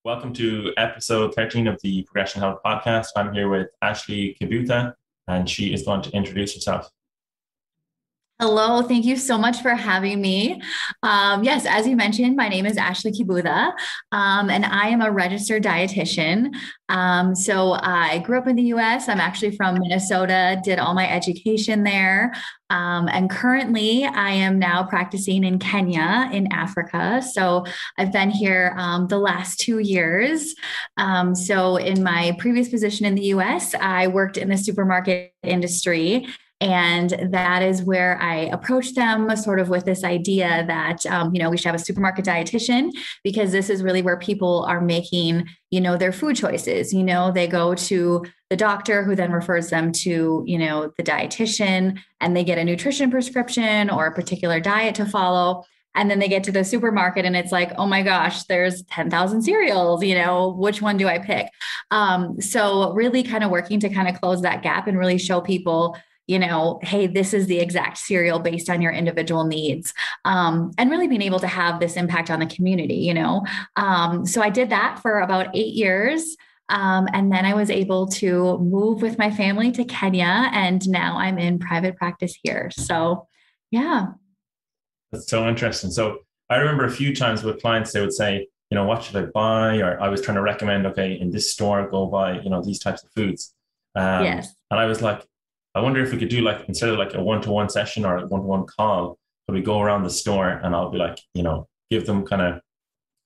Welcome to episode 13 of the Progression Health Podcast. I'm here with Ashley Kibutha, and she is going to introduce herself. Hello, thank you so much for having me. Yes, as you mentioned, my name is Ashley Kibutha, and I am a registered dietitian. So I grew up in the US. I'm actually from Minnesota, did all my education there. And currently, I am now practicing in Kenya in Africa. So I've been here the last 2 years. So in my previous position in the US, I worked in the supermarket industry. And that is where I approached them sort of with this idea that, we should have a supermarket dietitian because this is really where people are making, their food choices. They go to the doctor who then refers them to, the dietitian, and they get a nutrition prescription or a particular diet to follow. And then they get to the supermarket and it's like, oh my gosh, there's 10,000 cereals, which one do I pick? So really kind of working to kind of close that gap and really show people, hey, this is the exact cereal based on your individual needs. And really being able to have this impact on the community. So I did that for about 8 years. And then I was able to move with my family to Kenya, and now I'm in private practice here. So, yeah. That's so interesting. So I remember a few times with clients, they would say, what should I buy? Or I was trying to recommend, okay, in this store, go buy, these types of foods. Yes. And I was like, I wonder if we could do like, instead of like a one-to-one session or a one-to-one call, could we go around the store and I'll be like, give them kind of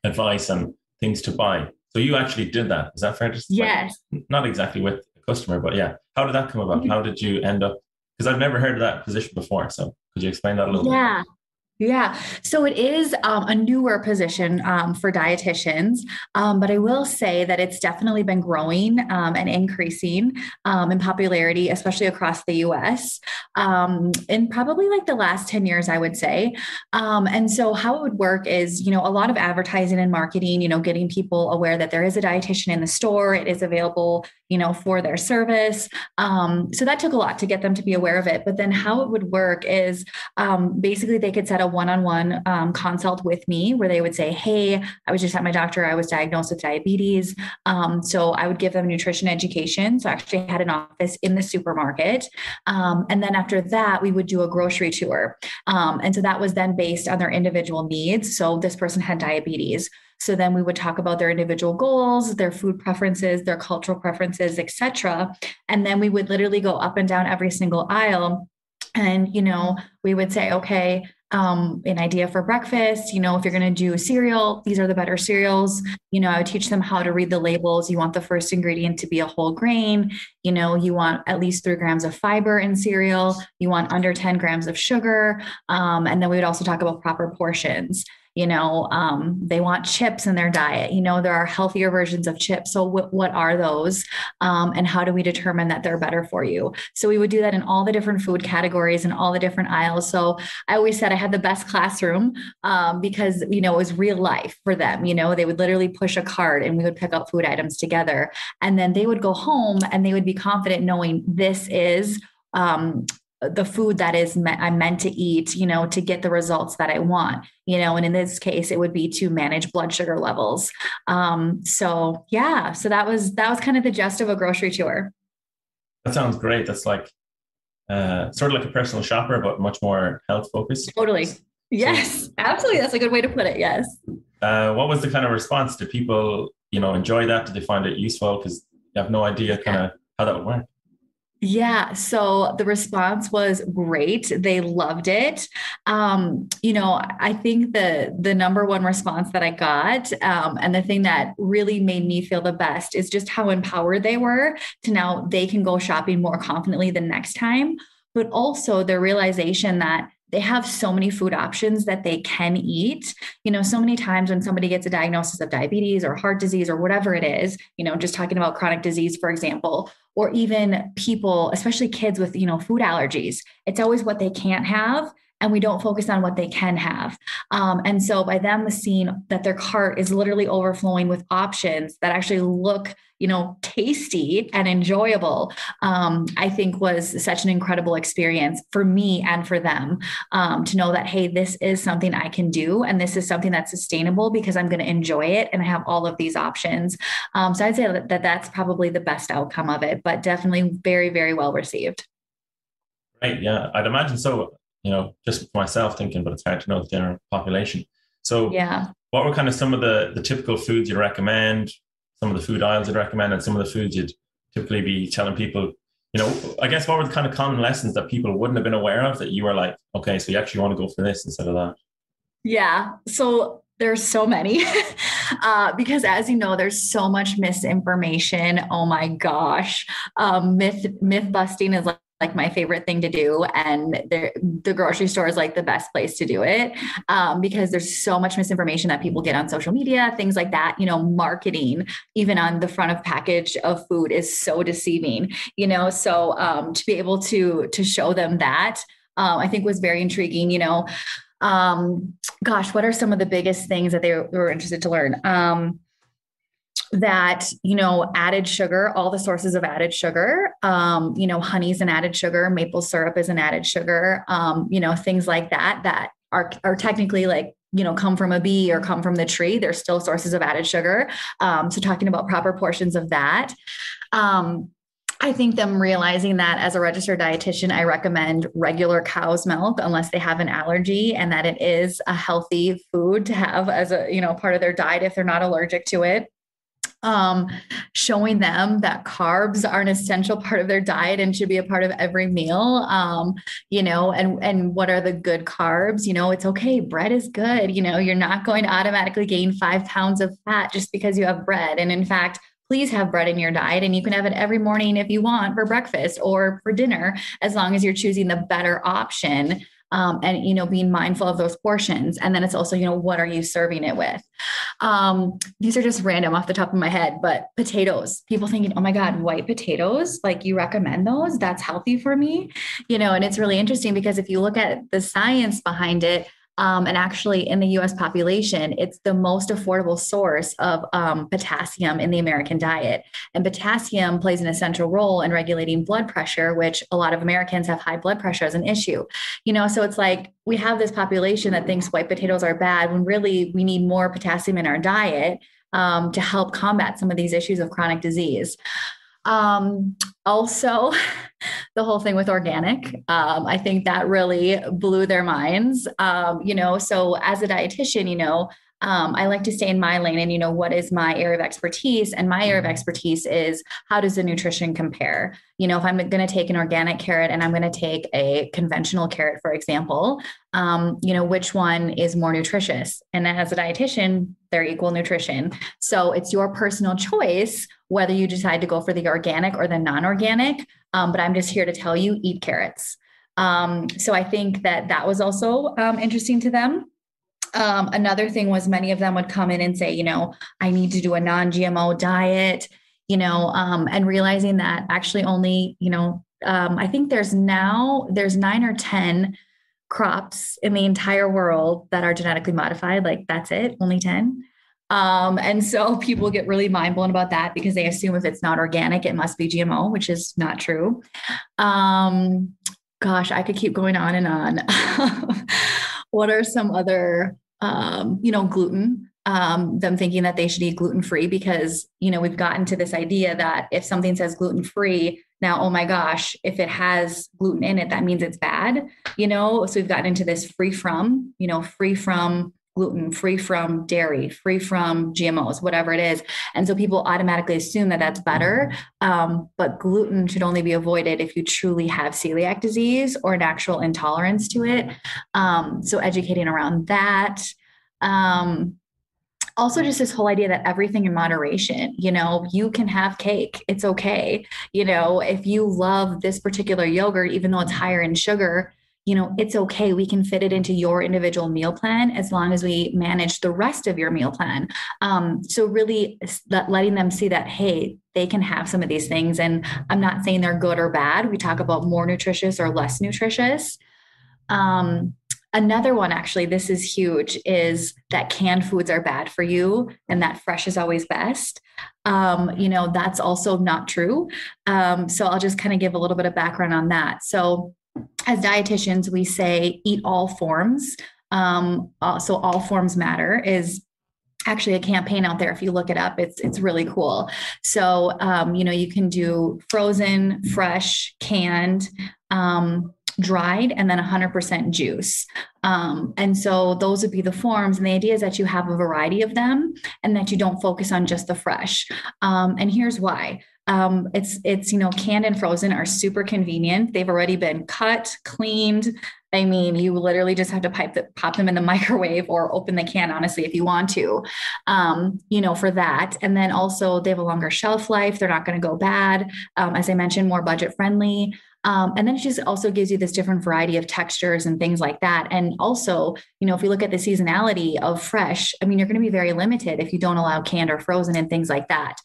advice and things to buy. So you actually did that. Is that fair? Just Yes. like, not exactly with a customer, but yeah. How did that come about? How did you end up? Because I've never heard of that position before. So could you explain that a little bit? Yeah. Yeah, so it is a newer position for dietitians, but I will say that it's definitely been growing and increasing in popularity, especially across the US, in probably like the last 10 years, I would say. And so how it would work is, a lot of advertising and marketing, getting people aware that there is a dietitian in the store, it is available, for their service. So that took a lot to get them to be aware of it. But then how it would work is basically they could set a one-on-one consult with me where they would say, hey, I was just at my doctor. I was diagnosed with diabetes. So I would give them nutrition education. So I actually had an office in the supermarket. And then after that, we would do a grocery tour. And so that was then based on their individual needs. So this person had diabetes. So then we would talk about their individual goals, their food preferences, their cultural preferences, et cetera. And then we would literally go up and down every single aisle. And, we would say, okay, an idea for breakfast, if you're going to do cereal, these are the better cereals. I would teach them how to read the labels. You want the first ingredient to be a whole grain. You want at least 3 grams of fiber in cereal. You want under 10 grams of sugar. And then we would also talk about proper portions. They want chips in their diet. There are healthier versions of chips. So what are those? And how do we determine that they're better for you? So we would do that in all the different food categories and all the different aisles. So I always said I had the best classroom because, it was real life for them. They would literally push a cart and we would pick up food items together. And then they would go home and they would be confident knowing this is the food that I'm meant to eat, to get the results that I want, and in this case, it would be to manage blood sugar levels. So that was kind of the gist of a grocery tour. That sounds great. That's like sort of like a personal shopper, but much more health focused. Totally. Yes, absolutely. That's a good way to put it. Yes. What was the kind of response? Did people, enjoy that? Did they find it useful? Because you have no idea kind of how that would work. Yeah. So the response was great. They loved it. I think the number one response that I got, and the thing that really made me feel the best is just how empowered they were to now they can go shopping more confidently the next time, but also the realization that they have so many food options that they can eat. So many times when somebody gets a diagnosis of diabetes or heart disease or whatever it is, just talking about chronic disease, for example, or even people, especially kids with, food allergies, it's always what they can't have. and we don't focus on what they can have. And so by them seeing that their cart is literally overflowing with options that actually look, tasty and enjoyable, I think was such an incredible experience for me and for them, to know that, hey, this is something I can do. And this is something that's sustainable because I'm going to enjoy it. And I have all of these options. So I'd say that that's probably the best outcome of it, but definitely very, very well received. Right. Yeah. I'd imagine so, just for myself thinking, but it's hard to know the general population. So Yeah. what were kind of some of the typical foods you'd recommend, some of the food aisles you'd recommend, and some of the foods you'd typically be telling people, I guess what were the kind of common lessons that people wouldn't have been aware of that you were like, okay, so you actually want to go for this instead of that? Yeah. So there's so many, because as you know, there's so much misinformation. Oh my gosh. Myth busting is like my favorite thing to do. And the grocery store is like the best place to do it, because there's so much misinformation that people get on social media, things like that. Marketing, even on the front of package of food, is so deceiving, so to be able to show them that, I think was very intriguing. Gosh, what are some of the biggest things that they were interested to learn? That, added sugar, all the sources of added sugar, honey's an added sugar, maple syrup is an added sugar, things like that are technically like, come from a bee or come from the tree. They're still sources of added sugar. So talking about proper portions of that. I think them realizing that as a registered dietitian, I recommend regular cow's milk unless they have an allergy, and that it is a healthy food to have as a, part of their diet if they're not allergic to it. Showing them that carbs are an essential part of their diet and should be a part of every meal, and what are the good carbs? It's okay. Bread is good. You're not going to automatically gain 5 pounds of fat just because you have bread. And in fact, please have bread in your diet, and you can have it every morning if you want for breakfast or for dinner, as long as you're choosing the better option. And being mindful of those portions. And then it's also, what are you serving it with? These are just random off the top of my head, but potatoes, people thinking, oh my God, white potatoes, like you recommend those? That's healthy for me, and it's really interesting because if you look at the science behind it, and actually in the US population, it's the most affordable source of potassium in the American diet. And potassium plays an essential role in regulating blood pressure, which a lot of Americans have high blood pressure as an issue. So it's like we have this population that thinks white potatoes are bad when really we need more potassium in our diet to help combat some of these issues of chronic disease. Also, the whole thing with organic, I think that really blew their minds. So as a dietitian, I like to stay in my lane and, what is my area of expertise? And my area of expertise is how does the nutrition compare? If I'm going to take an organic carrot and I'm going to take a conventional carrot, for example, which one is more nutritious? And as a dietitian, they're equal nutrition. So it's your personal choice whether you decide to go for the organic or the non-organic. But I'm just here to tell you, eat carrots. So I think that was also interesting to them. Another thing was many of them would come in and say, I need to do a non-GMO diet, and realizing that actually only, I think there's 9 or 10 crops in the entire world that are genetically modified. Like that's it, only 10. And so people get really mind blown about that because they assume if it's not organic, it must be GMO, which is not true. Gosh, I could keep going on and on. What are some other, gluten, them thinking that they should eat gluten-free because, we've gotten to this idea that if something says gluten-free now, oh my gosh, if it has gluten in it, that means it's bad, so we've gotten into this free from gluten, free from dairy, free from GMOs, whatever it is. And so people automatically assume that that's better. But gluten should only be avoided if you truly have celiac disease or an actual intolerance to it. So educating around that. Also just this whole idea that everything in moderation, you can have cake. It's okay. If you love this particular yogurt, even though it's higher in sugar, it's okay. We can fit it into your individual meal plan as long as we manage the rest of your meal plan. So really letting them see that, hey, they can have some of these things. And I'm not saying they're good or bad. We talk about more nutritious or less nutritious. Another one, actually, this is huge, is that canned foods are bad for you and that fresh is always best. That's also not true. So I'll just kind of give a little bit of background on that. So as dietitians, we say eat all forms. So all forms matter is actually a campaign out there. If you look it up, it's really cool. So, you can do frozen, fresh, canned, dried, and then 100% juice. And so those would be the forms. And the idea is that you have a variety of them and that you don't focus on just the fresh. And here's why. It's canned and frozen are super convenient. They've already been cut, cleaned. I mean, you literally just have to pop them in the microwave or open the can, honestly, if you want to, for that. And then also they have a longer shelf life. They're not going to go bad. As I mentioned, more budget friendly. And then it just also gives you this different variety of textures and things like that. And also, if you look at the seasonality of fresh, I mean, you're going to be very limited if you don't allow canned or frozen and things like that.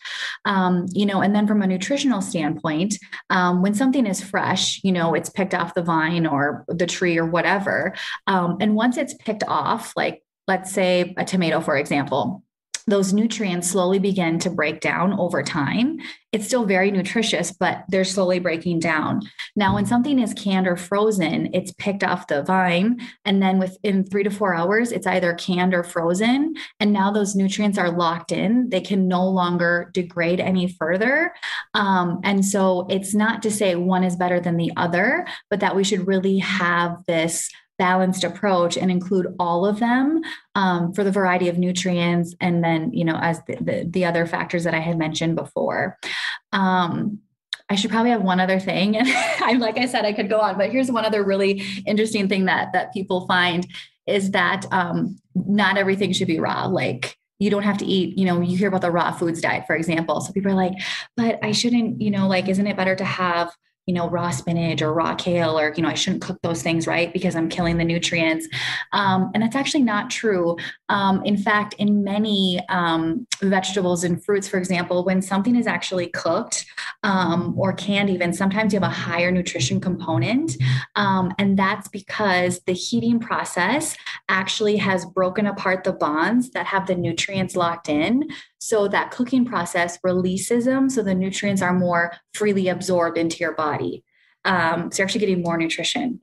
And then from a nutritional standpoint, when something is fresh, it's picked off the vine or the tree or whatever. And once it's picked off, like let's say a tomato, for example, those nutrients slowly begin to break down over time. It's still very nutritious, but they're slowly breaking down. Now, when something is canned or frozen, it's picked off the vine. And then within 3 to 4 hours, it's either canned or frozen. And now those nutrients are locked in. They can no longer degrade any further. And so it's not to say one is better than the other, but that we should really have this balanced approach and include all of them for the variety of nutrients. And then, as the other factors that I had mentioned before. I should probably have one other thing. And like I said, I could go on, but here's one other really interesting thing that people find is that not everything should be raw. Like, you don't have to eat, you hear about the raw foods diet, for example. So people are like, but I shouldn't, isn't it better to have raw spinach or raw kale, or, I shouldn't cook those things, right? Because I'm killing the nutrients. And that's actually not true. In fact, in many vegetables and fruits, for example, when something is actually cooked or canned even, sometimes you have a higher nutrition component. And that's because the heating process actually has broken apart the bonds that have the nutrients locked in. So that cooking process releases them, so the nutrients are more freely absorbed into your body. So you're actually getting more nutrition,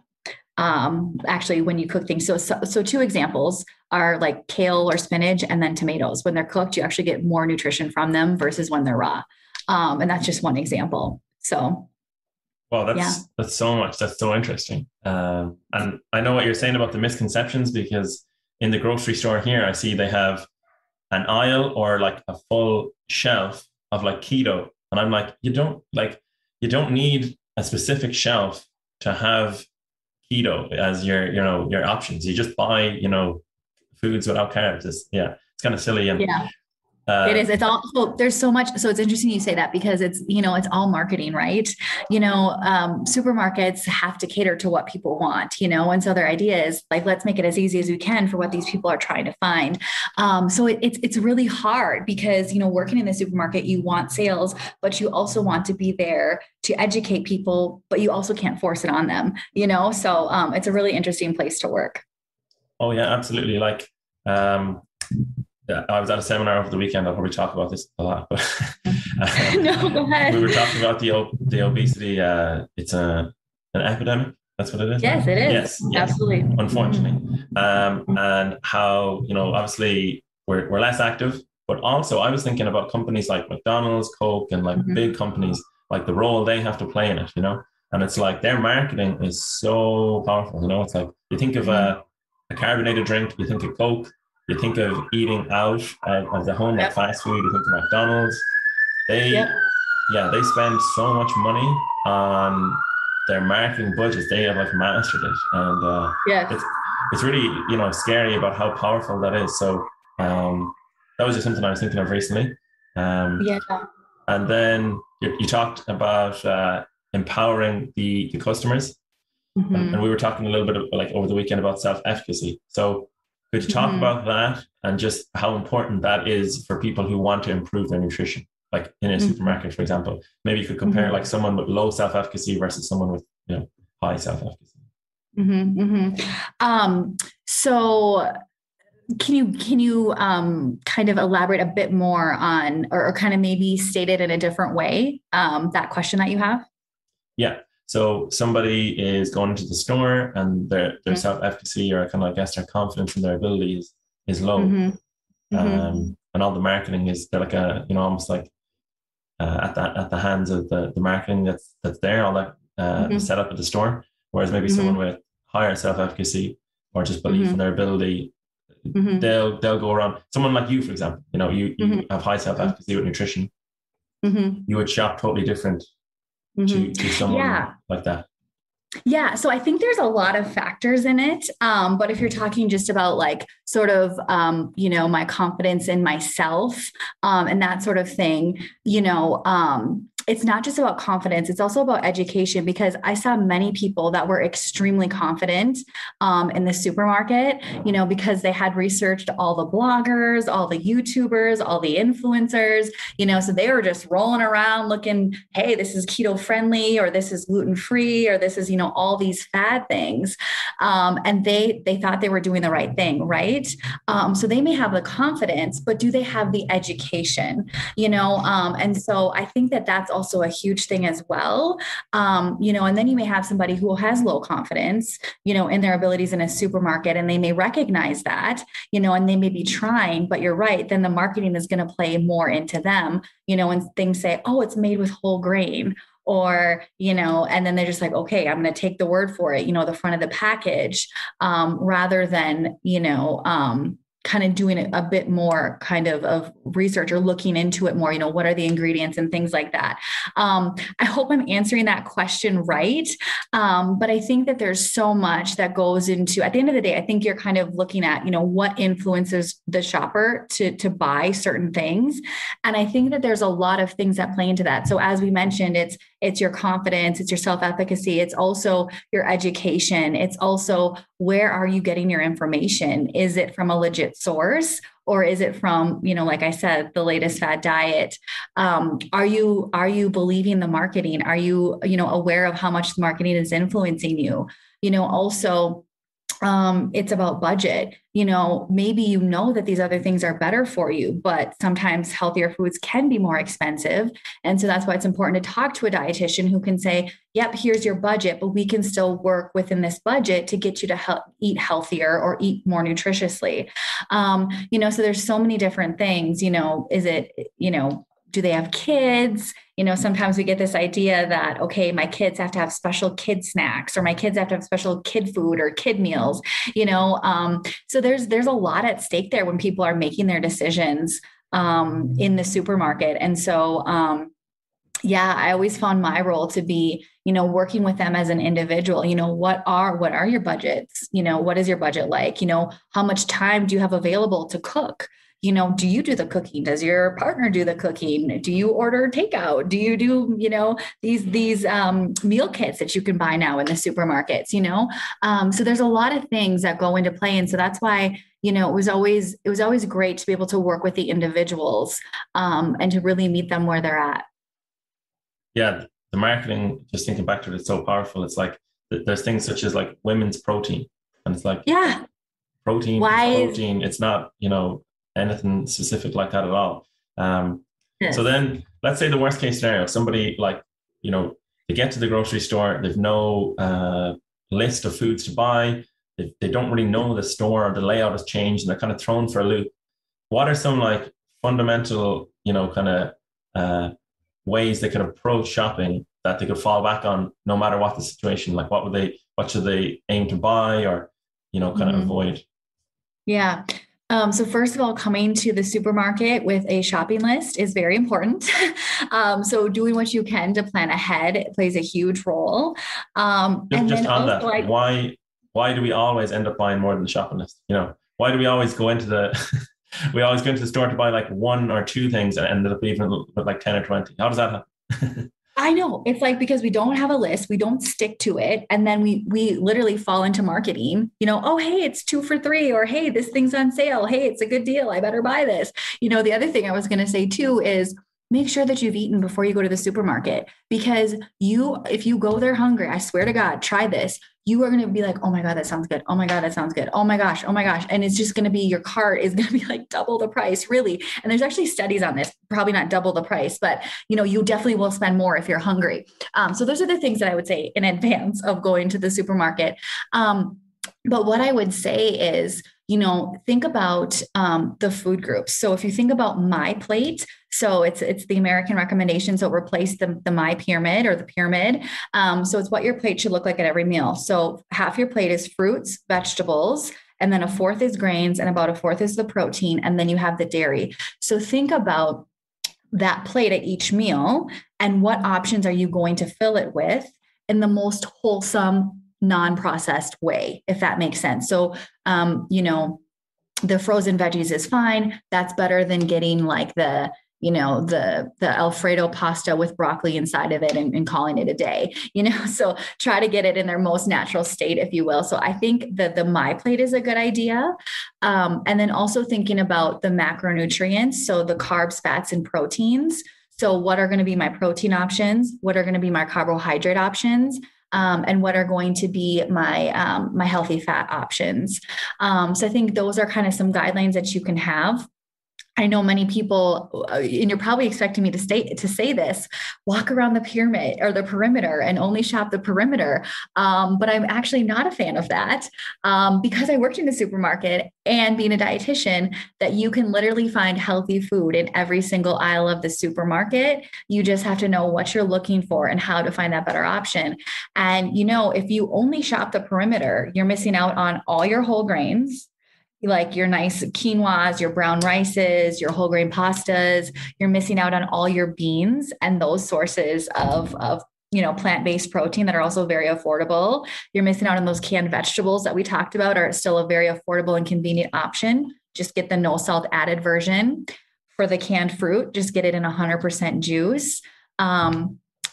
actually, when you cook things. So 2 examples are like kale or spinach, and then tomatoes. When they're cooked, you actually get more nutrition from them versus when they're raw. And that's just one example. So. Well, that's so much. That's so interesting. And I know what you're saying about the misconceptions, because in the grocery store here, I see they have an aisle or like a full shelf of like keto. And I'm like, you don't need a specific shelf to have keto as your options. You just buy, foods without carbs. It's kind of silly. And it is. It's all, so there's so much. So it's interesting you say that, because it's, it's all marketing, right? Supermarkets have to cater to what people want, and so their idea is like, let's make it as easy as we can for what these people are trying to find. So it's really hard because, working in the supermarket, you want sales, but you also want to be there to educate people, but you also can't force it on them, so it's a really interesting place to work. Oh yeah, absolutely. Like, I was at a seminar over the weekend. I'll probably talk about this a lot, but no, go ahead. We were talking about the obesity. It's an epidemic. That's what it is. Yes, it is. Yes, absolutely. Unfortunately, and how obviously we're less active, but also I was thinking about companies like McDonald's, Coke, and like big companies, like the role they have to play in it. And it's like their marketing is so powerful. It's like you think of a carbonated drink, you think of Coke. You think of eating out of the home, like fast food, you think of McDonald's. They spend so much money on their marketing budgets. They have like mastered it. And it's really, scary about how powerful that is. So that was just something I was thinking of recently. And then you talked about empowering the customers. And we were talking a little bit like over the weekend about self-efficacy. So could you talk about that and just how important that is for people who want to improve their nutrition, like in a supermarket, for example? Maybe you could compare like someone with low self-efficacy versus someone with high self-efficacy. Mm-hmm, mm-hmm. So can you kind of elaborate a bit more on, or kind of maybe state it in a different way, that question that you have? Yeah. So somebody is going into the store and their Mm-hmm, self-efficacy, or kind of, I guess, their confidence in their ability is low. mm-hmm, mm-hmm, And all the marketing is, they're like almost like at the hands of the marketing that's there, all that the mm-hmm, setup of the store. Whereas maybe someone mm-hmm, with higher self-efficacy or just belief in mm-hmm, their ability, mm-hmm, they'll go around. Someone like you, for example, you have high self-efficacy with nutrition. mm-hmm, You would shop totally different to mm-hmm. someone Yeah. like that. Yeah, so I think there's a lot of factors in it. But if you're talking just about like sort of, my confidence in myself, and that sort of thing, it's not just about confidence, it's also about education, because I saw many people that were extremely confident in the supermarket, because they had researched all the bloggers, all the YouTubers, all the influencers, so they were just rolling around looking, hey, this is keto friendly, or this is gluten free, or this is, all these fad things. And they thought they were doing the right thing, right? So they may have the confidence, but do they have the education? And so I think that that's also a huge thing as well. And then you may have somebody who has low confidence, in their abilities in a supermarket, and they may recognize that, and they may be trying, but you're right. Then the marketing is going to play more into them, and things say, oh, it's made with whole grain, or, and then they're just like, okay, I'm going to take the word for it, the front of the package, rather than, kind of doing a bit more kind of research, or looking into it more, what are the ingredients and things like that. I hope I'm answering that question right. But I think that there's so much that goes into, at the end of the day, I think you're kind of looking at, what influences the shopper to buy certain things. And I think that there's a lot of things that play into that. So as we mentioned, it's your confidence, it's your self-efficacy, it's also your education, it's also, where are you getting your information? Is it from a legit source, or is it from, like I said, the latest fad diet? Are you believing the marketing? Are you, aware of how much the marketing is influencing you? Also, it's about budget. Maybe that these other things are better for you, but sometimes healthier foods can be more expensive. And so that's why it's important to talk to a dietitian who can say, yep, here's your budget, but we can still work within this budget to get you to eat healthier or eat more nutritiously. So there's so many different things, is it, do they have kids? Sometimes we get this idea that, okay, my kids have to have special kid snacks, or my kids have to have special kid food or kid meals, so there's a lot at stake there when people are making their decisions in the supermarket. And so, yeah, I always found my role to be, working with them as an individual. What are your budgets? What is your budget like? How much time do you have available to cook? Do you do the cooking? Does your partner do the cooking? Do you order takeout? Do you do, these meal kits that you can buy now in the supermarkets, so there's a lot of things that go into play. And so that's why, it was always great to be able to work with the individuals, and to really meet them where they're at. Yeah. The marketing, just thinking back to it, it's so powerful. It's like, there's things such as like women's protein, and it's like, yeah, protein, why? protein. It's not, anything specific like that at all. So Yes. then let's say the worst case scenario, somebody like, they get to the grocery store, they've no list of foods to buy. They don't really know the store, or the layout has changed, and they're kind of thrown for a loop. What are some like fundamental, kind of ways they could approach shopping that they could fall back on no matter what the situation? Like, what should they aim to buy, or, kind of avoid? Yeah. So first of all, coming to the supermarket with a shopping list is very important. So doing what you can to plan ahead plays a huge role. And Just then on also, that, why do we always end up buying more than the shopping list? Why do we always go into we always go into the store to buy like one or two things and end up even with like 10 or 20? How does that happen? I know it's like, because we don't have a list, we don't stick to it. And then we literally fall into marketing, oh, hey, it's 2 for 3, or, hey, this thing's on sale. Hey, it's a good deal. I better buy this. The other thing I was going to say too is, make sure that you've eaten before you go to the supermarket, because if you go there hungry, I swear to God, try this. you are going to be like, oh my God, that sounds good. Oh my God, that sounds good. Oh my gosh. Oh my gosh. And it's just going to be, your cart is going to be like double the price, really. And there's actually studies on this, probably not double the price, but you definitely will spend more if you're hungry. So those are the things that I would say in advance of going to the supermarket. But what I would say is, think about the food groups. So if you think about My Plate, so it's the American recommendation. So it replaced the My Pyramid or the pyramid. So it's what your plate should look like at every meal. So half your plate is fruits, vegetables, and then a fourth is grains, and about a fourth is the protein. And then you have the dairy. So think about that plate at each meal and what options are you going to fill it with in the most wholesome, non-processed way, if that makes sense. So, the frozen veggies is fine. That's better than getting like the Alfredo pasta with broccoli inside of it and calling it a day, so try to get it in their most natural state, if you will. So I think that the My Plate is a good idea. And then also thinking about the macronutrients. So the carbs, fats, and proteins. So what are going to be my protein options? What are going to be my carbohydrate options? And what are going to be my healthy fat options. So I think those are kind of some guidelines that you can have. I know many people, and you're probably expecting me to say this, walk around the pyramid or the perimeter and only shop the perimeter. But I'm actually not a fan of that because I worked in the supermarket and being a dietitian, that you can literally find healthy food in every single aisle of the supermarket. You just have to know what you're looking for and how to find that better option. And, if you only shop the perimeter, you're missing out on all your whole grains, like your nice quinoas, your brown rices, your whole grain pastas. You're missing out on all your beans and those sources of plant-based protein that are also very affordable. You're missing out on those canned vegetables that we talked about, are still a very affordable and convenient option. Just get the no salt added version. For the canned fruit, just get it in 100% juice.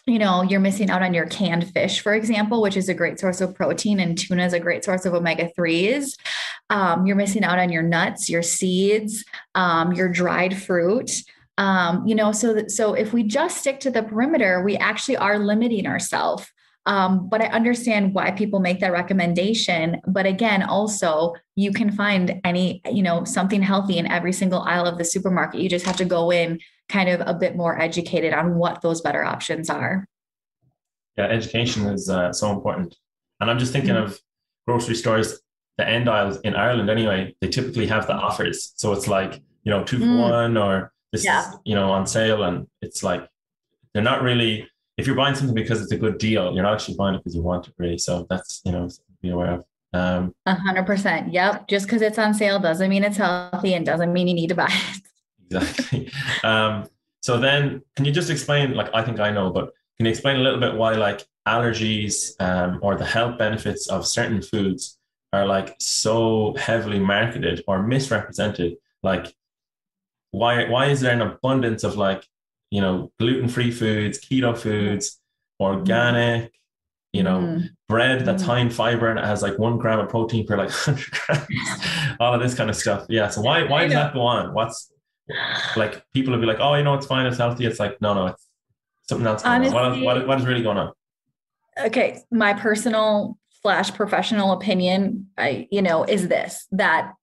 You're missing out on your canned fish, for example, which is a great source of protein, and tuna is a great source of omega-3s. You're missing out on your nuts, your seeds, your dried fruit. So if we just stick to the perimeter, we actually are limiting ourselves. But I understand why people make that recommendation. But again, also you can find something healthy in every single aisle of the supermarket. You just have to go in kind of a bit more educated on what those better options are. Yeah, education is so important. And I'm just thinking of grocery stores, the end aisles in Ireland anyway, they typically have the offers. So it's like, 2 for 1, or this is, on sale. And it's like, they're not really, if you're buying something because it's a good deal, you're not actually buying it because you want it really. So that's, to be aware of. 100%. Yep. Just because it's on sale doesn't mean it's healthy and doesn't mean you need to buy it. Exactly. So then can you just explain, I think I know, but can you explain a little bit why allergies or the health benefits of certain foods are so heavily marketed or misrepresented? Why is there an abundance of gluten-free foods, keto foods, organic, bread that's high in fiber and it has 1 gram of protein per 100 grams, all of this kind of stuff. Yeah. So why does that go on? What's people will be like, oh, it's fine, it's healthy. It's no, it's something else going on. What is really going on? Okay. My personal / professional opinion, is this, that,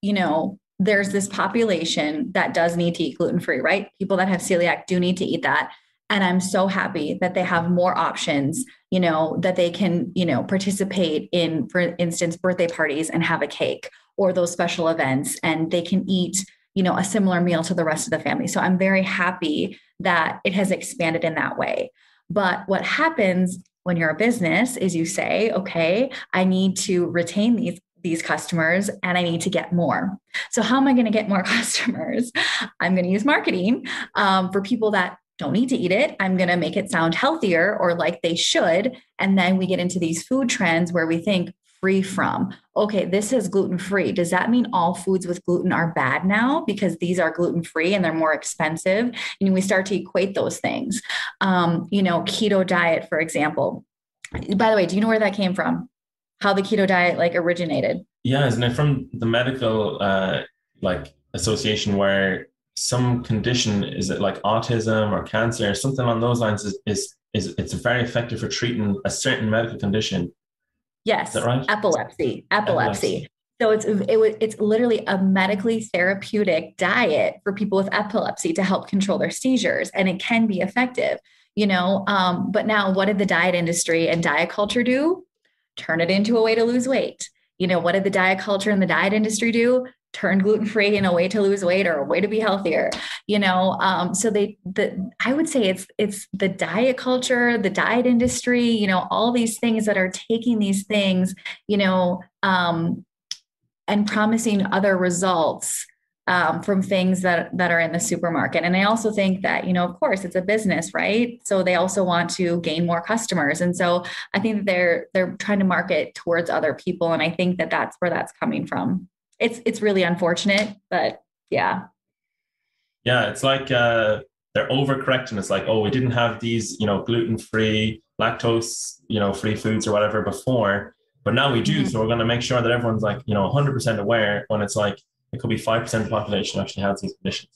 there's this population that does need to eat gluten-free, right? People that have celiac do need to eat that. And I'm so happy that they have more options, that they can, participate in, for instance, birthday parties and have a cake, or those special events, and they can eat, a similar meal to the rest of the family. So I'm very happy that it has expanded in that way. But what happens when you're a business is you say, okay, I need to retain these customers and I need to get more. So how am I going to get more customers? I'm going to use marketing for people that don't need to eat it. I'm going to make it sound healthier or like they should. And then we get into these food trends where we think free from, okay, this is gluten-free. Does that mean all foods with gluten are bad now because these are gluten-free and they're more expensive? And we start to equate those things. Keto diet, for example. By the way, do you know where that came from? How the keto diet originated? Yeah, isn't it from the medical association where some condition, is it autism or cancer or something along those lines, is it's very effective for treating a certain medical condition. Yes, Is that right? epilepsy, Epilepsy. epilepsy. So it's literally a medically therapeutic diet for people with epilepsy to help control their seizures, and it can be effective, But now, what did the diet industry and diet culture do? Turn it into a way to lose weight. What did the diet culture and the diet industry do? Turn gluten-free in a way to lose weight or a way to be healthier. So I would say it's the diet culture, the diet industry, all these things that are taking these things, and promising other results from things that are in the supermarket. And I also think that, of course, it's a business, right? So they also want to gain more customers. And so I think that they're trying to market towards other people. And I think that that's where that's coming from. It's really unfortunate, but yeah. Yeah, it's like they're overcorrecting. It's like, oh, we didn't have these, gluten-free, lactose, free foods or whatever before, but now we do. Mm-hmm. So we're going to make sure that everyone's like, 100% aware, when it's like, it could be 5% of the population actually has these conditions.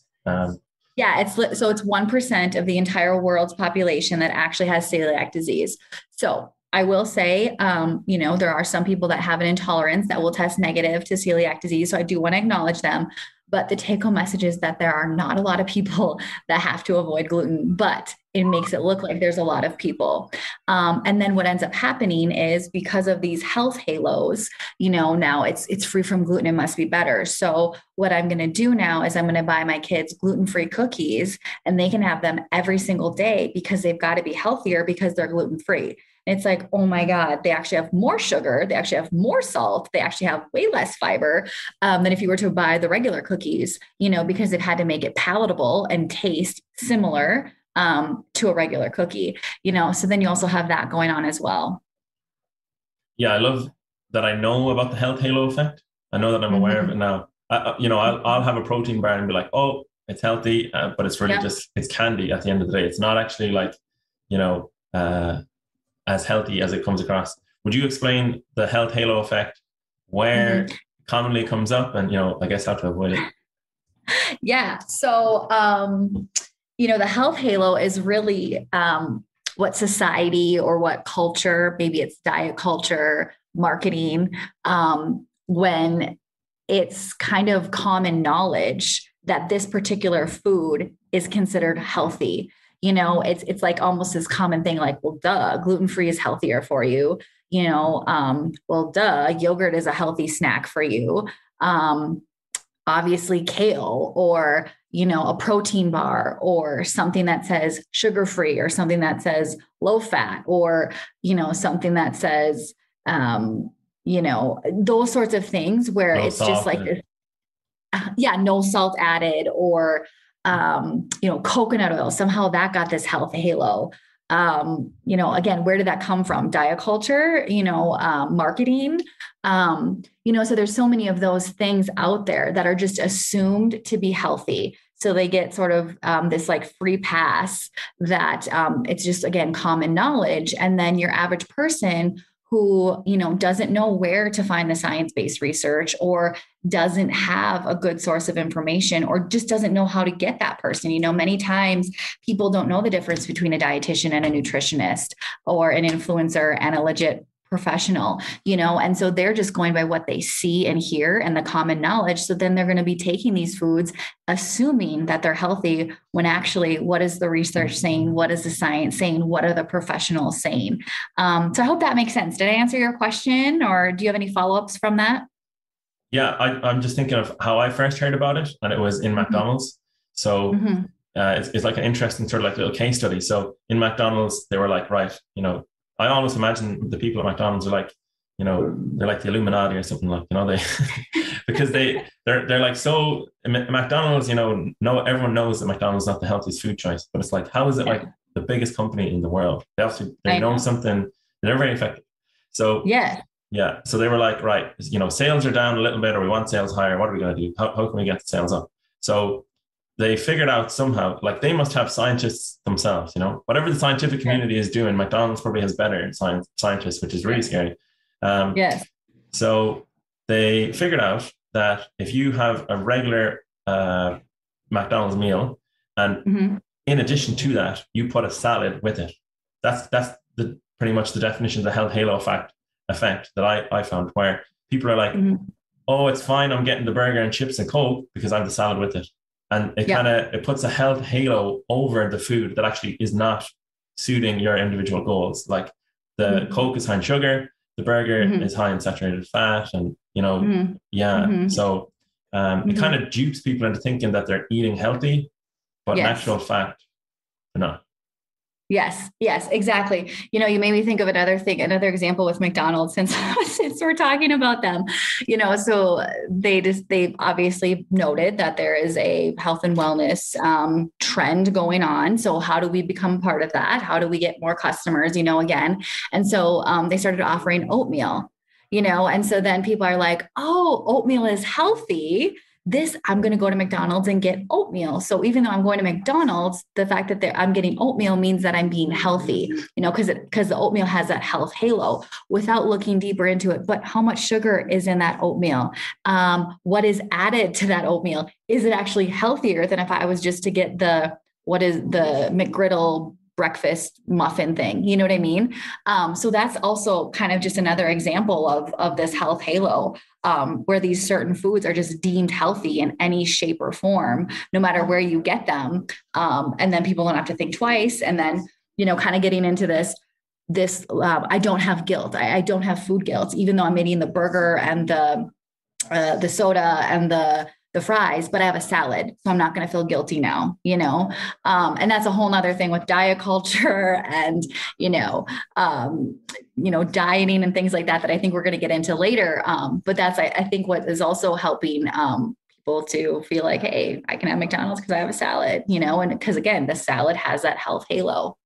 Yeah, it's 1% of the entire world's population that actually has celiac disease. So I will say, there are some people that have an intolerance that will test negative to celiac disease. So I do want to acknowledge them. But the take-home message is that there are not a lot of people that have to avoid gluten, but it makes it look like there's a lot of people. And then what ends up happening is, because of these health halos, now it's free from gluten, it must be better. So what I'm going to do now is I'm going to buy my kids gluten-free cookies, and they can have them every single day because they've got to be healthier because they're gluten-free. It's like, oh my God, they actually have more sugar. They actually have more salt. They actually have way less fiber than if you were to buy the regular cookies, because they've had to make it palatable and taste similar to a regular cookie, so then you also have that going on as well. Yeah, I love that I know about the health halo effect. I know that I'm aware of it now. I'll have a protein bar and be like, oh, it's healthy, but it's really just, it's candy at the end of the day. It's not actually like, as healthy as it comes across. Would you explain the health halo effect, where it commonly comes up, and, I guess how to avoid it? Yeah. So, the health halo is really what society or what culture, maybe it's diet culture, marketing, when it's kind of common knowledge that this particular food is considered healthy. It's like almost this common thing, like, well, duh, gluten-free is healthier for you. Well, duh, yogurt is a healthy snack for you. Obviously kale, or, a protein bar, or something that says sugar-free, or something that says low fat, or, something that says, those sorts of things where no it's just like this, no salt added, or, coconut oil, somehow that got this health halo. Again, where did that come from? Diet culture, marketing, so there's so many of those things out there that are just assumed to be healthy. So they get sort of this like free pass that it's just, again, common knowledge. And then your average person who, doesn't know where to find the science-based research, or doesn't have a good source of information, or just doesn't know how to get that person. Many times people don't know the difference between a dietitian and a nutritionist, or an influencer and a legit professional, and so they're just going by what they see and hear and the common knowledge. So then they're going to be taking these foods, assuming that they're healthy, when actually, what is the research saying? What is the science saying? What are the professionals saying? So I hope that makes sense. Did I answer your question, or do you have any follow-ups from that? Yeah, I'm just thinking of how I first heard about it, and it was in McDonald's. So it's like an interesting sort of like little case study. So in McDonald's, they were like, right, I always imagine the people at McDonald's are like, they're like the Illuminati or something, like, they, because they're like, so McDonald's, everyone knows that McDonald's is not the healthiest food choice, but it's like, how is it like the biggest company in the world? They know something, they're very effective. So so they were like, right, sales are down a little bit, or we want sales higher. What are we going to do? How can we get the sales up? So they figured out somehow, like, they must have scientists themselves, whatever the scientific community is doing, McDonald's probably has better scientists, which is really scary. So they figured out that if you have a regular McDonald's meal, and in addition to that, you put a salad with it, that's pretty much the definition of the health halo effect. effect that I found, where people are like, oh, it's fine, I'm getting the burger and chips and Coke because I have the salad with it. And it it puts a health halo over the food that actually is not suiting your individual goals. Like the Coke is high in sugar, the burger is high in saturated fat, and so it kind of dupes people into thinking that they're eating healthy, but in actual fact, they're not. Yes, exactly. You made me think of another example with McDonald's, since we're talking about them. So they obviously noted that there is a health and wellness trend going on. So how do we become part of that? How do we get more customers, again? And so they started offering oatmeal, and so then people are like, oh, oatmeal is healthy. I'm going to go to McDonald's and get oatmeal. So even though I'm going to McDonald's, the fact that I'm getting oatmeal means that I'm being healthy, because the oatmeal has that health halo, without looking deeper into it. But how much sugar is in that oatmeal? What is added to that oatmeal? Is it actually healthier than if I was just to get the McGriddle breakfast muffin thing? You know what I mean? So that's also kind of just another example of this health halo, where these certain foods are just deemed healthy in any shape or form, no matter where you get them. And then people don't have to think twice. And then, kind of getting into this, I don't have guilt. I don't have food guilt, even though I'm eating the burger and the soda and the fries, but I have a salad, so I'm not going to feel guilty now, and that's a whole nother thing with diet culture and, dieting and things like that I think we're going to get into later. But that's, I think, what is also helping people to feel like, hey, I can have McDonald's because I have a salad, and because again, the salad has that health halo.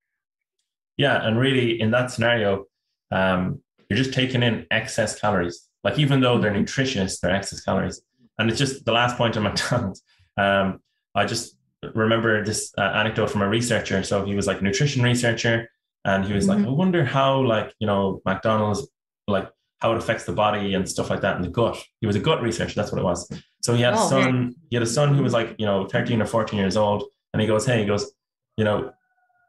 Yeah. And really in that scenario, you're just taking in excess calories. Like, even though they're nutritious, they're excess calories. And it's just the last point on McDonald's. I just remember this anecdote from a researcher. So he was like a nutrition researcher, and he was like, I wonder how, McDonald's, how it affects the body and stuff like that in the gut. He was a gut researcher. That's what it was. So he had a son. He had a son who was 13 or 14 years old. And he goes,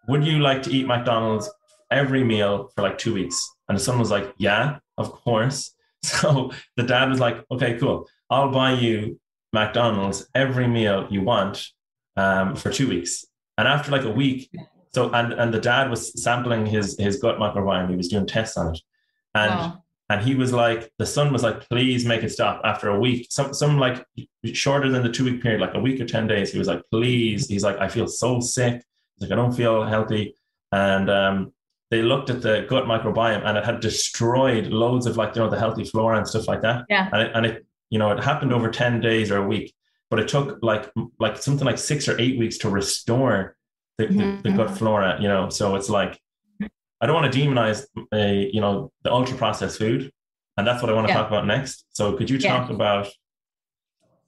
would you like to eat McDonald's every meal for 2 weeks? And the son was like, yeah, of course. So the dad was like, okay, cool. I'll buy you McDonald's every meal you want for 2 weeks. And after a week, and the dad was sampling his gut microbiome. He was doing tests on it. And he was like, the son was like, please make it stop after a week. Some shorter than the 2 week period, a week or 10 days. He was like, please. He's like, I feel so sick. He's like, I don't feel healthy. And they looked at the gut microbiome, and it had destroyed loads of the healthy flora and stuff like that. Yeah. And it it happened over 10 days or a week, but it took something like 6 or 8 weeks to restore the gut flora, So it's I don't want to demonize the ultra processed food. And that's what I want to talk about next. So could you talk about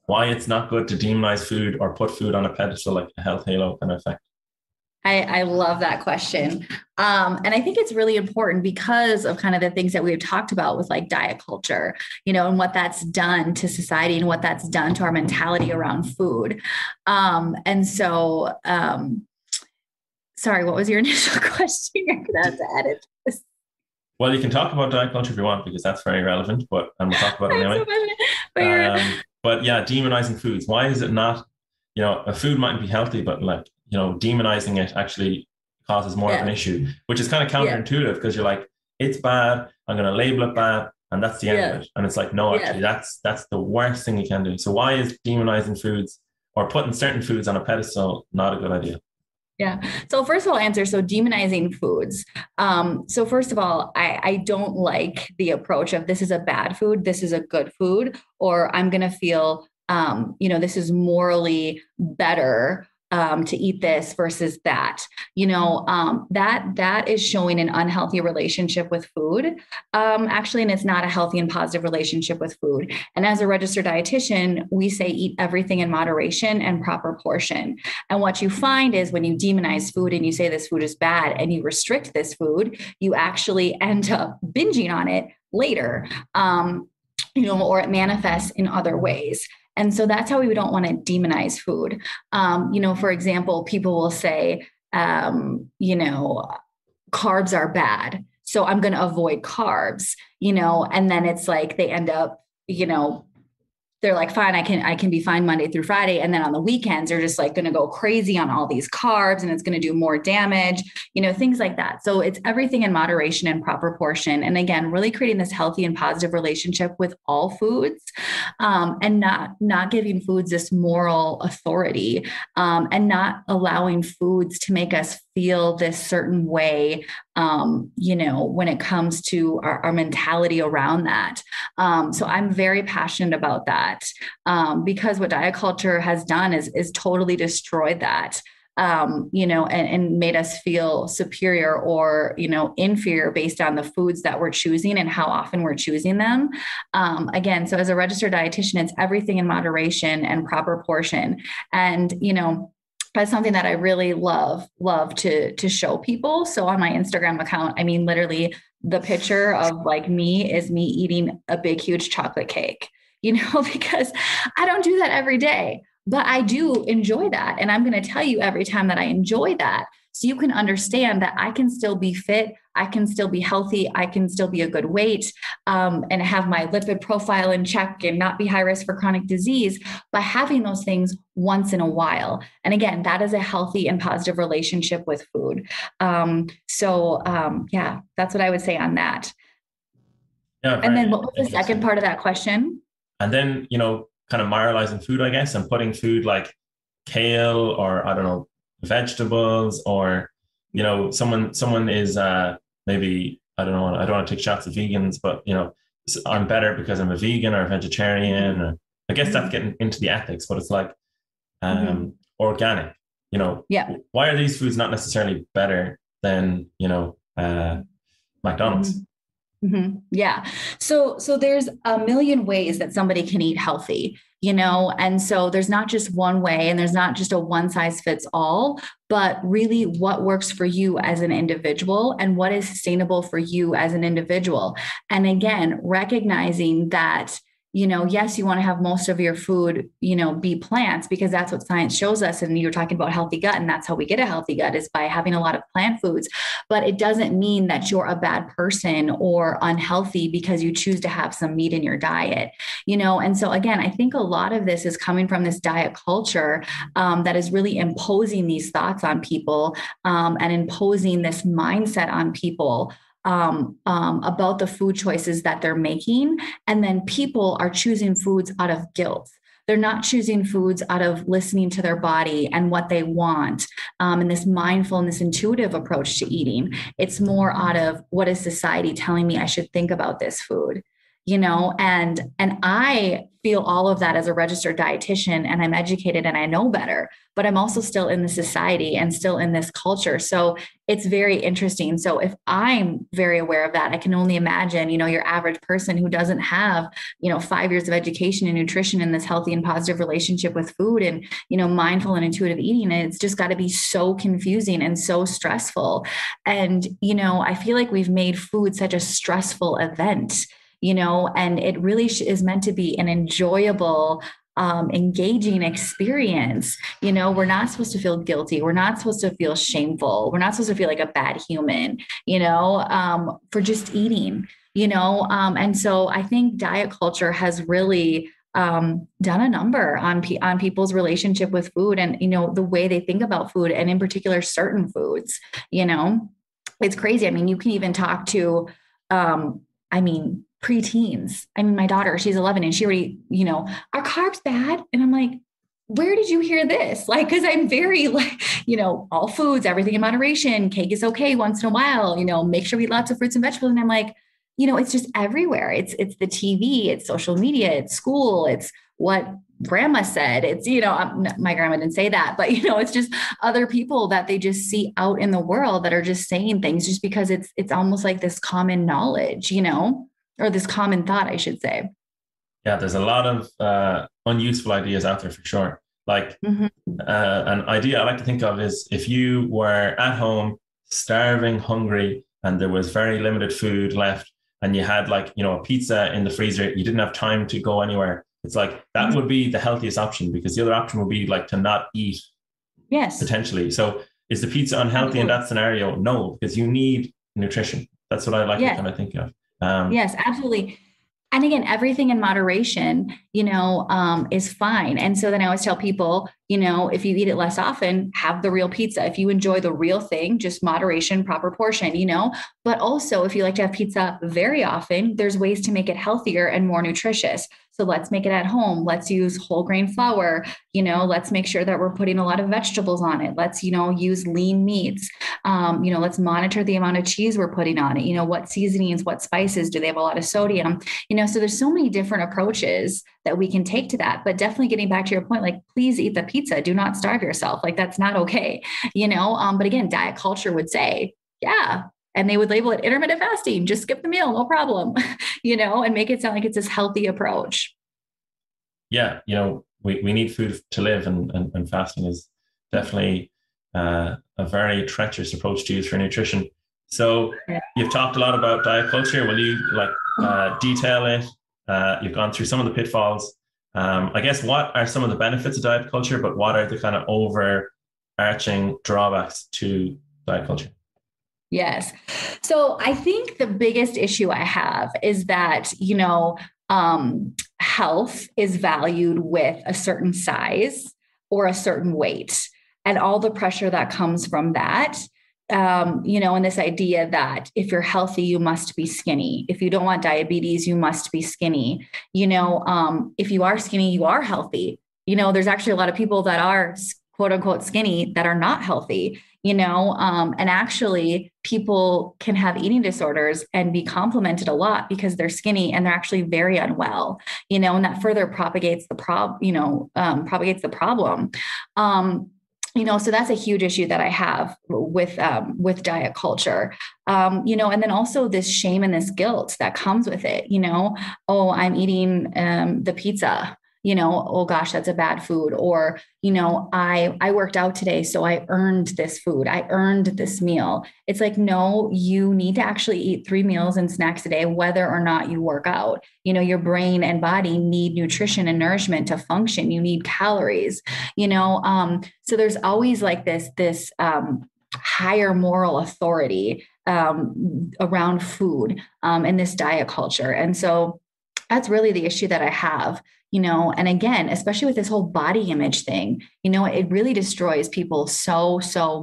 why it's not good to demonize food or put food on a pedestal, like a health halo kind of effect? I love that question. And I think it's really important because of kind of the things that we've talked about with diet culture, and what that's done to society and what that's done to our mentality around food. And so, sorry, what was your initial question? You're going to have to edit this. Well, you can talk about diet culture if you want, because that's very relevant, and we'll talk about it anyway. But yeah, demonizing foods. Why is it not, a food might be healthy, but demonizing it actually causes more of an issue, which is kind of counterintuitive, because you're like, it's bad, I'm going to label it bad, and that's the end of it. And it's like, no, actually, that's the worst thing you can do. So why is demonizing foods or putting certain foods on a pedestal not a good idea? Yeah. So first of all, so demonizing foods. So first of all, I don't like the approach of this is a bad food, this is a good food, or I'm going to feel, this is morally better to eat this versus that, that is showing an unhealthy relationship with food, actually, and it's not a healthy and positive relationship with food. And as a registered dietitian, we say eat everything in moderation and proper portion. And what you find is when you demonize food and you say this food is bad and you restrict this food, you actually end up binging on it later, or it manifests in other ways. And so that's how we don't want to demonize food. For example, people will say, carbs are bad. so I'm going to avoid carbs, and then it's like they end up, they're like, fine, I can be fine Monday through Friday. And then on the weekends, they're just like going to go crazy on all these carbs and it's going to do more damage, things like that. So it's everything in moderation and proper portion. And again, really creating this healthy and positive relationship with all foods, and not giving foods this moral authority, and not allowing foods to make us feel this certain way, when it comes to our mentality around that. So I'm very passionate about that, because what diet culture has done is totally destroyed that, and made us feel superior or, inferior based on the foods that we're choosing and how often we're choosing them. Again, so as a registered dietitian, it's everything in moderation and proper portion. And, that's something that I really love to show people. So on my Instagram account, I mean, literally the picture of like me is me eating a big, huge chocolate cake, because I don't do that every day, but I do enjoy that. And I'm going to tell you every time that I enjoy that, so you can understand that I can still be fit. I can still be healthy. I can still be a good weight, and have my lipid profile in check and not be high risk for chronic disease by having those things once in a while. And again, that is a healthy and positive relationship with food. Yeah, that's what I would say on that. Yeah. And then what was the second part of that question? And then, kind of moralizing food, I guess, and putting food like kale or, I don't know, vegetables, or, someone is maybe, I don't know, I don't want to take shots at vegans, but, I'm better because I'm a vegan or a vegetarian. Or, I guess that's getting into the ethics, but it's like organic, Yeah. Why are these foods not necessarily better than, McDonald's? Yeah. So there's a million ways that somebody can eat healthy, and so there's not just one way and there's not just a one size fits all, but really what works for you as an individual and what is sustainable for you as an individual. And again, recognizing that, yes, you want to have most of your food, be plants, because that's what science shows us. And you're talking about healthy gut, and that's how we get a healthy gut, is by having a lot of plant foods. But it doesn't mean that you're a bad person or unhealthy because you choose to have some meat in your diet, And so again, I think a lot of this is coming from this diet culture, that is really imposing these thoughts on people, and imposing this mindset on people, about the food choices that they're making. And then people are choosing foods out of guilt. They're not choosing foods out of listening to their body and what they want, and this mindful and this intuitive approach to eating. It's more out of, what is society telling me I should think about this food? And I feel all of that as a registered dietitian, and I'm educated and I know better, but I'm also still in the society and still in this culture. So it's very interesting. So if I'm very aware of that, I can only imagine, your average person who doesn't have, 5 years of education in nutrition and this healthy and positive relationship with food and, mindful and intuitive eating. And it's just got to be so confusing and so stressful. And, I feel like we've made food such a stressful event, and it really is meant to be an enjoyable, engaging experience. We're not supposed to feel guilty. We're not supposed to feel shameful. We're not supposed to feel like a bad human, for just eating, and so I think diet culture has really done a number on people's relationship with food and, the way they think about food, and in particular, certain foods. It's crazy. I mean, you can even talk to, preteens. My daughter, she's 11 and she already, are carbs bad? And I'm like, where did you hear this? Like, cause I'm very all foods, everything in moderation, cake is okay once in a while, make sure we eat lots of fruits and vegetables. And I'm like, it's just everywhere. It's the TV, it's social media, it's school, it's what grandma said. It's, my grandma didn't say that, but it's just other people that they just see out in the world that are just saying things just because it's almost like this common knowledge, or this common thought, I should say. Yeah, there's a lot of unuseful ideas out there for sure. Like an idea I like to think of is if you were at home, starving, hungry, and there was very limited food left, and you had a pizza in the freezer, you didn't have time to go anywhere. It's like that would be the healthiest option, because the other option would be to not eat. Yes. Potentially. So is the pizza unhealthy in that scenario? No, because you need nutrition. That's what I like to Yes. kind of think of. Yes, absolutely. And again, everything in moderation, is fine. And so then I always tell people, if you eat it less often, have the real pizza. If you enjoy the real thing, just moderation, proper portion, but also if you like to have pizza very often, there's ways to make it healthier and more nutritious. So let's make it at home. Let's use whole grain flour. Let's make sure that we're putting a lot of vegetables on it. Let's, use lean meats. Let's monitor the amount of cheese we're putting on it. What seasonings, what spices, do they have a lot of sodium? So there's so many different approaches that we can take to that, but definitely getting back to your point, like, please eat the pizza. Do not starve yourself. Like, that's not okay. But again, diet culture would say, yeah. And they would label it intermittent fasting, just skip the meal, no problem, and make it sound like it's this healthy approach. Yeah. We need food to live, and fasting is definitely a very treacherous approach to use for nutrition. So you've talked a lot about diet culture. Will you detail it? You've gone through some of the pitfalls. I guess, what are some of the benefits of diet culture, but what are the kind of overarching drawbacks to diet culture? Yes. So I think the biggest issue I have is that, health is valued with a certain size or a certain weight, and all the pressure that comes from that. And this idea that if you're healthy, you must be skinny. If you don't want diabetes, you must be skinny. If you are skinny, you are healthy. There's actually a lot of people that are quote unquote skinny that are not healthy, and actually people can have eating disorders and be complimented a lot because they're skinny and they're actually very unwell, and that further propagates the problem. So that's a huge issue that I have with diet culture, and then also this shame and this guilt that comes with it. Oh, I'm eating the pizza. Oh gosh, that's a bad food. Or, I worked out today, so I earned this food. I earned this meal. It's like, no, you need to actually eat 3 meals and snacks a day, whether or not you work out. Your brain and body need nutrition and nourishment to function. You need calories, so there's always like this higher moral authority around food in this diet culture. And so that's really the issue that I have. And again, especially with this whole body image thing, it really destroys people so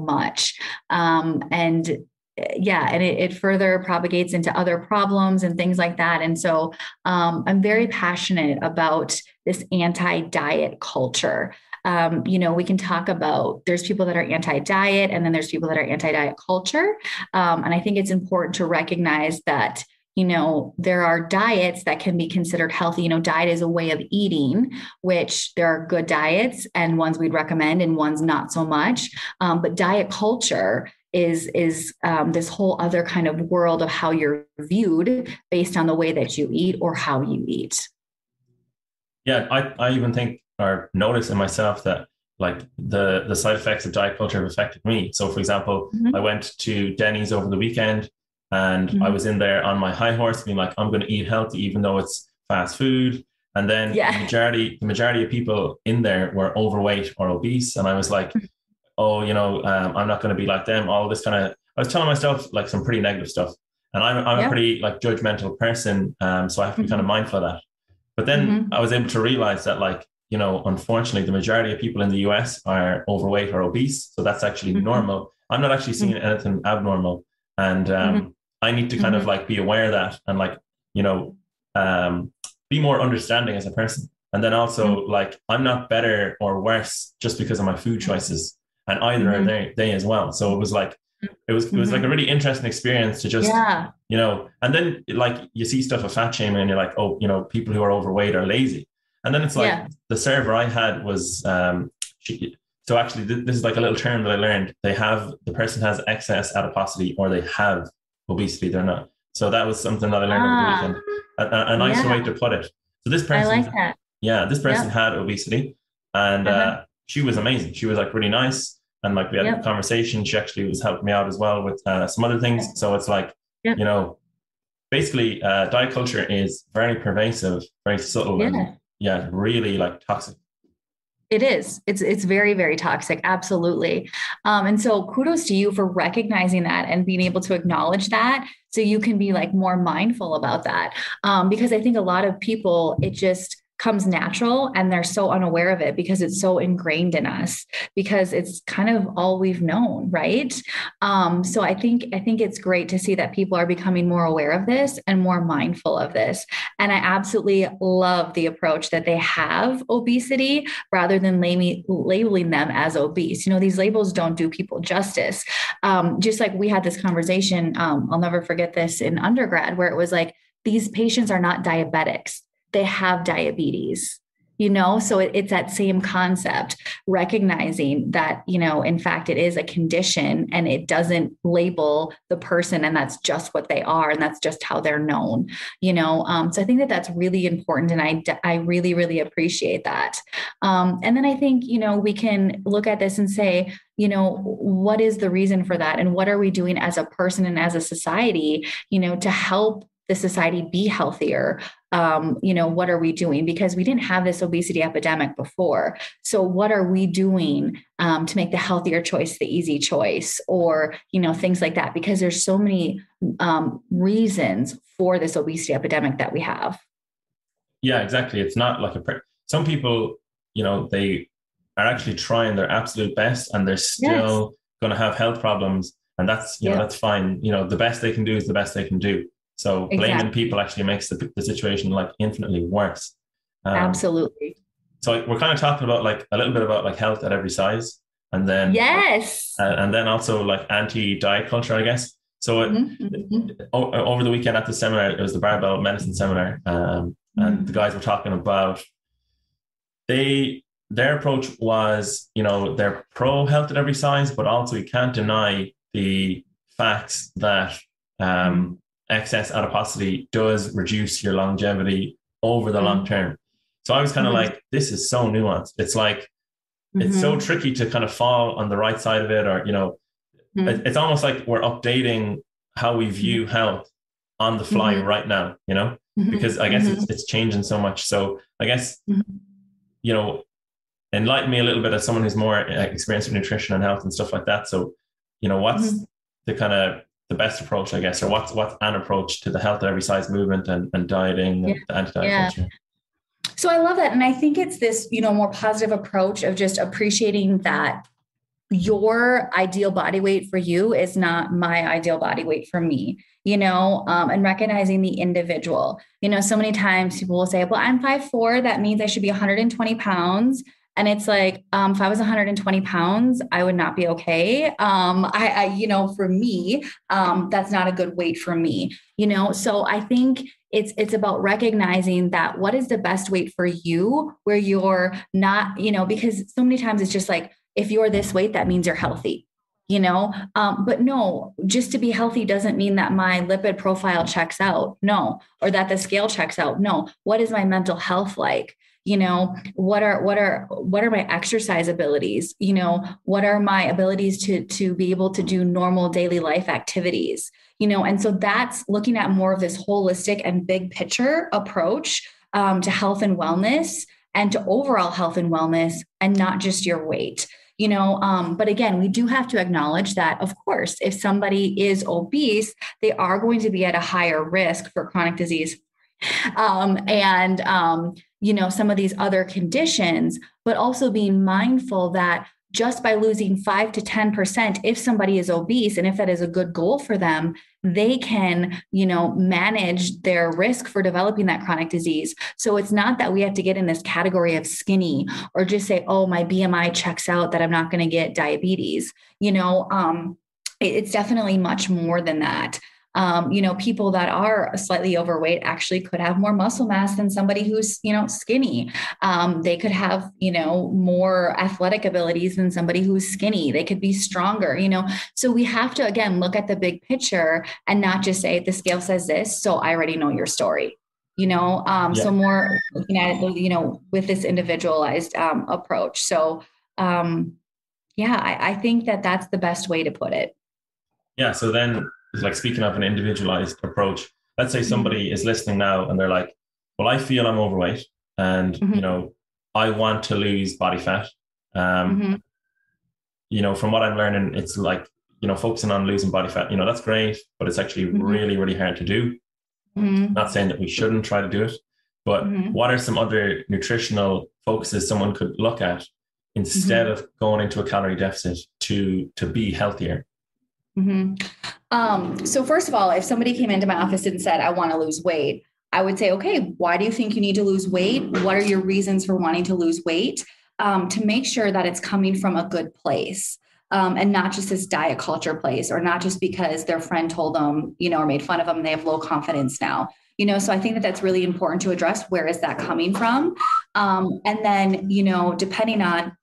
much. And it further propagates into other problems and things like that. And so I'm very passionate about this anti-diet culture. We can talk about, there's people that are anti-diet, and then there's people that are anti-diet culture. And I think it's important to recognize that there are diets that can be considered healthy. Diet is a way of eating, which there are good diets and ones we'd recommend and ones not so much. But diet culture is this whole other kind of world of how you're viewed based on the way that you eat or how you eat. Yeah, I even think, or notice in myself, that like the side effects of diet culture have affected me. So for example, I went to Denny's over the weekend, and I was in there on my high horse being like, I'm going to eat healthy, even though it's fast food. And then the majority of people in there were overweight or obese. And I was like, oh, I'm not going to be like them. All this kind of, I was telling myself like some pretty negative stuff. And I'm a pretty like judgmental person. So I have to be kind of mindful of that. But then I was able to realize that, like, unfortunately, the majority of people in the US are overweight or obese. So that's actually normal. I'm not actually seeing anything abnormal. And I need to kind of like be aware of that, and like, be more understanding as a person. And then also like, I'm not better or worse just because of my food choices, and either are they as well. So it was like, it was like a really interesting experience to just, and then like you see stuff of fat shaming and you're like, oh, people who are overweight are lazy. And then it's like the server I had was, so actually this is like a little term that I learned. The person has excess adiposity, or they have obesity. They're not. So that was something that I learned over the weekend. A nicer way to put it. So this person, I like that. Yeah, this person had obesity, and she was amazing. She was like really nice. And like we had a conversation. She actually was helping me out as well with some other things. So it's like, basically diet culture is very pervasive, very subtle, and really like toxic. It is. It's very, very toxic. Absolutely. And so kudos to you for recognizing that and being able to acknowledge that so you can be like more mindful about that. Because I think a lot of people, it just comes natural and they're so unaware of it because it's so ingrained in us because it's kind of all we've known, right? So I think it's great to see that people are becoming more aware of this and more mindful of this. And I absolutely love the approach that they have obesity rather than labeling them as obese. You know, these labels don't do people justice. Just like we had this conversation, I'll never forget this in undergrad, where it was like, these patients are not diabetics. They have diabetes, you know? So it's that same concept, recognizing that, you know, in fact, it is a condition and it doesn't label the person and that's just what they are. And that's just how they're known, you know? So I think that that's really important. And I really, really appreciate that. And then I think, you know, we can look at this and say, you know, what is the reason for that? And what are we doing as a person and as a society, you know, to help the society be healthier? You know, what are we doing? Because we didn't have this obesity epidemic before. So what are we doing to make the healthier choice the easy choice, or, you know, things like that? Because there's so many reasons for this obesity epidemic that we have. Yeah, exactly. It's not like some people, you know, they are actually trying their absolute best and they're still going to have health problems. And that's, you know, that's fine. You know, the best they can do is the best they can do. So blaming people actually makes the situation like infinitely worse. Absolutely. So we're kind of talking about like a little bit about like health at every size, and then and then also like anti-diet culture, I guess. So over the weekend at the seminar, it was the barbell medicine seminar, and the guys were talking about their approach was, you know, they're pro health at every size, but also you can't deny the facts that excess adiposity does reduce your longevity over the long term. So I was kind of like, this is so nuanced. It's like, it's so tricky to kind of fall on the right side of it, or, you know, it's almost like we're updating how we view health on the fly right now, you know, because I guess it's changing so much. So I guess, you know, enlighten me a little bit as someone who's more experienced with nutrition and health and stuff like that. So, you know, what's the kind of the best approach, I guess, or what's an approach to the health at every size movement and dieting and the anti-diet culture? So I love that. And I think it's this, you know, more positive approach of just appreciating that your ideal body weight for you is not my ideal body weight for me, you know, and recognizing the individual. You know, so many times people will say, well, I'm 5'4", that means I should be 120 pounds. And it's like, if I was 120 pounds, I would not be okay. You know, for me, that's not a good weight for me, you know? So I think it's about recognizing that what is the best weight for you, where you're not, you know, because so many times it's just like, if you're this weight, that means you're healthy, you know? But no, just to be healthy doesn't mean that my lipid profile checks out. No. Or that the scale checks out. No. What is my mental health like? You know, what are my exercise abilities? You know, what are my abilities to be able to do normal daily life activities? You know, and so that's looking at more of this holistic and big picture approach to health and wellness and to overall health and wellness, and not just your weight. You know, but again, we do have to acknowledge that, of course, if somebody is obese, they are going to be at a higher risk for chronic disease you know, some of these other conditions, but also being mindful that just by losing 5 to 10%, if somebody is obese and if that is a good goal for them, they can, you know, manage their risk for developing that chronic disease. So it's not that we have to get in this category of skinny or just say, oh, my BMI checks out that I'm not going to get diabetes. You know, it's definitely much more than that. You know, people that are slightly overweight actually could have more muscle mass than somebody who's, you know, skinny. They could have, you know, more athletic abilities than somebody who's skinny. They could be stronger, you know. So we have to, again, look at the big picture and not just say the scale says this, so I already know your story, you know. So more looking at it, you know, with this individualized approach. So I think that that's the best way to put it. Yeah. So then, like, speaking of an individualized approach, let's say somebody is listening now and they're like, well, I feel I'm overweight and, you know, I want to lose body fat. Um, From what I'm learning, it's like, focusing on losing body fat, that's great, but it's actually really, really hard to do. Not saying that we shouldn't try to do it, but what are some other nutritional focuses someone could look at instead of going into a calorie deficit to be healthier? So first of all, if somebody came into my office and said, I want to lose weight, I would say, okay, why do you think you need to lose weight? What are your reasons for wanting to lose weight? To make sure that it's coming from a good place. And not just this diet culture place, or not just because their friend told them, or made fun of them, and they have low confidence now. So I think that that's really important to address. Where is that coming from? And then, depending on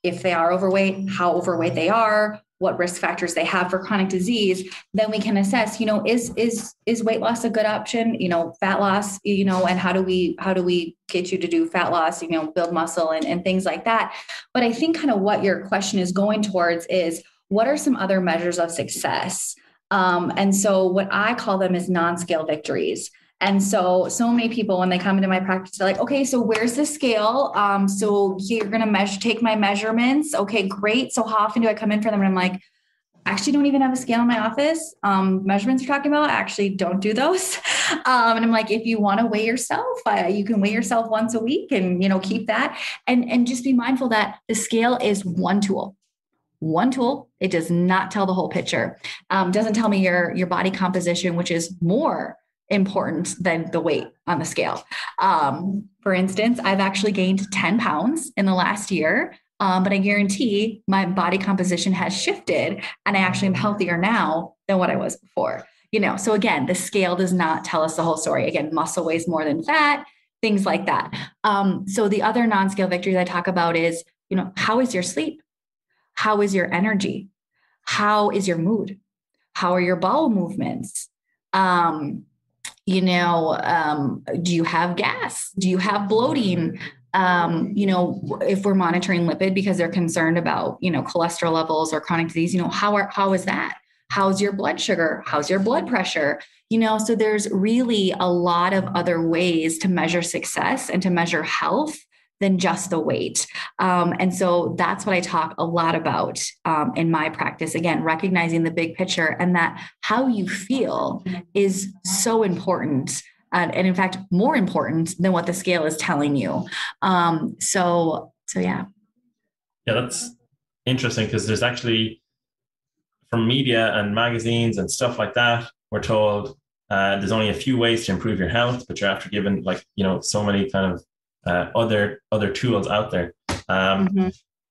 if they are overweight, how overweight they are, what risk factors they have for chronic disease, then we can assess, is weight loss a good option? Fat loss, and how do we get you to do fat loss, build muscle and things like that. But I think kind of what your question is going towards is, what are some other measures of success? And so what I call them is non-scale victories. And so many people, when they come into my practice, they're like, okay, so where's the scale? So you're going to take my measurements. Okay, great. So how often do I come in for them? And I'm like, I actually don't even have a scale in my office. Measurements you're talking about, I actually don't do those. And I'm like, if you want to weigh yourself, you can weigh yourself once a week and, keep that. And just be mindful that the scale is one tool. One tool. It does not tell the whole picture. Doesn't tell me your body composition, which is more important than the weight on the scale. For instance, I've actually gained 10 pounds in the last year, but I guarantee my body composition has shifted and I actually am healthier now than what I was before. So again, the scale does not tell us the whole story. Again, muscle weighs more than fat, things like that. So the other non-scale victories I talk about is, how is your sleep? How is your energy? How is your mood? How are your bowel movements? Do you have gas? Do you have bloating? If we're monitoring lipid because they're concerned about, cholesterol levels or chronic disease, how is that? How's your blood sugar? How's your blood pressure? So there's really a lot of other ways to measure success and to measure health than just the weight. And so that's what I talk a lot about in my practice. Again, recognizing the big picture and that how you feel is so important. And in fact, more important than what the scale is telling you. So yeah. Yeah, that's interesting because there's actually, from media and magazines and stuff like that, we're told there's only a few ways to improve your health, but you're after given so many kind of other tools out there.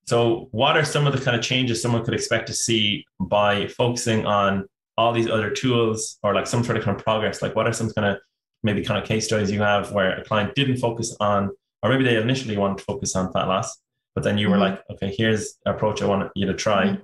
So what are some of the kind of changes someone could expect to see by focusing on all these other tools, or like some sort of kind of progress? Like what are some kind of case studies you have where a client didn't focus on, or maybe they initially wanted to focus on fat loss, but then you were like, okay, here's an approach I want you to try.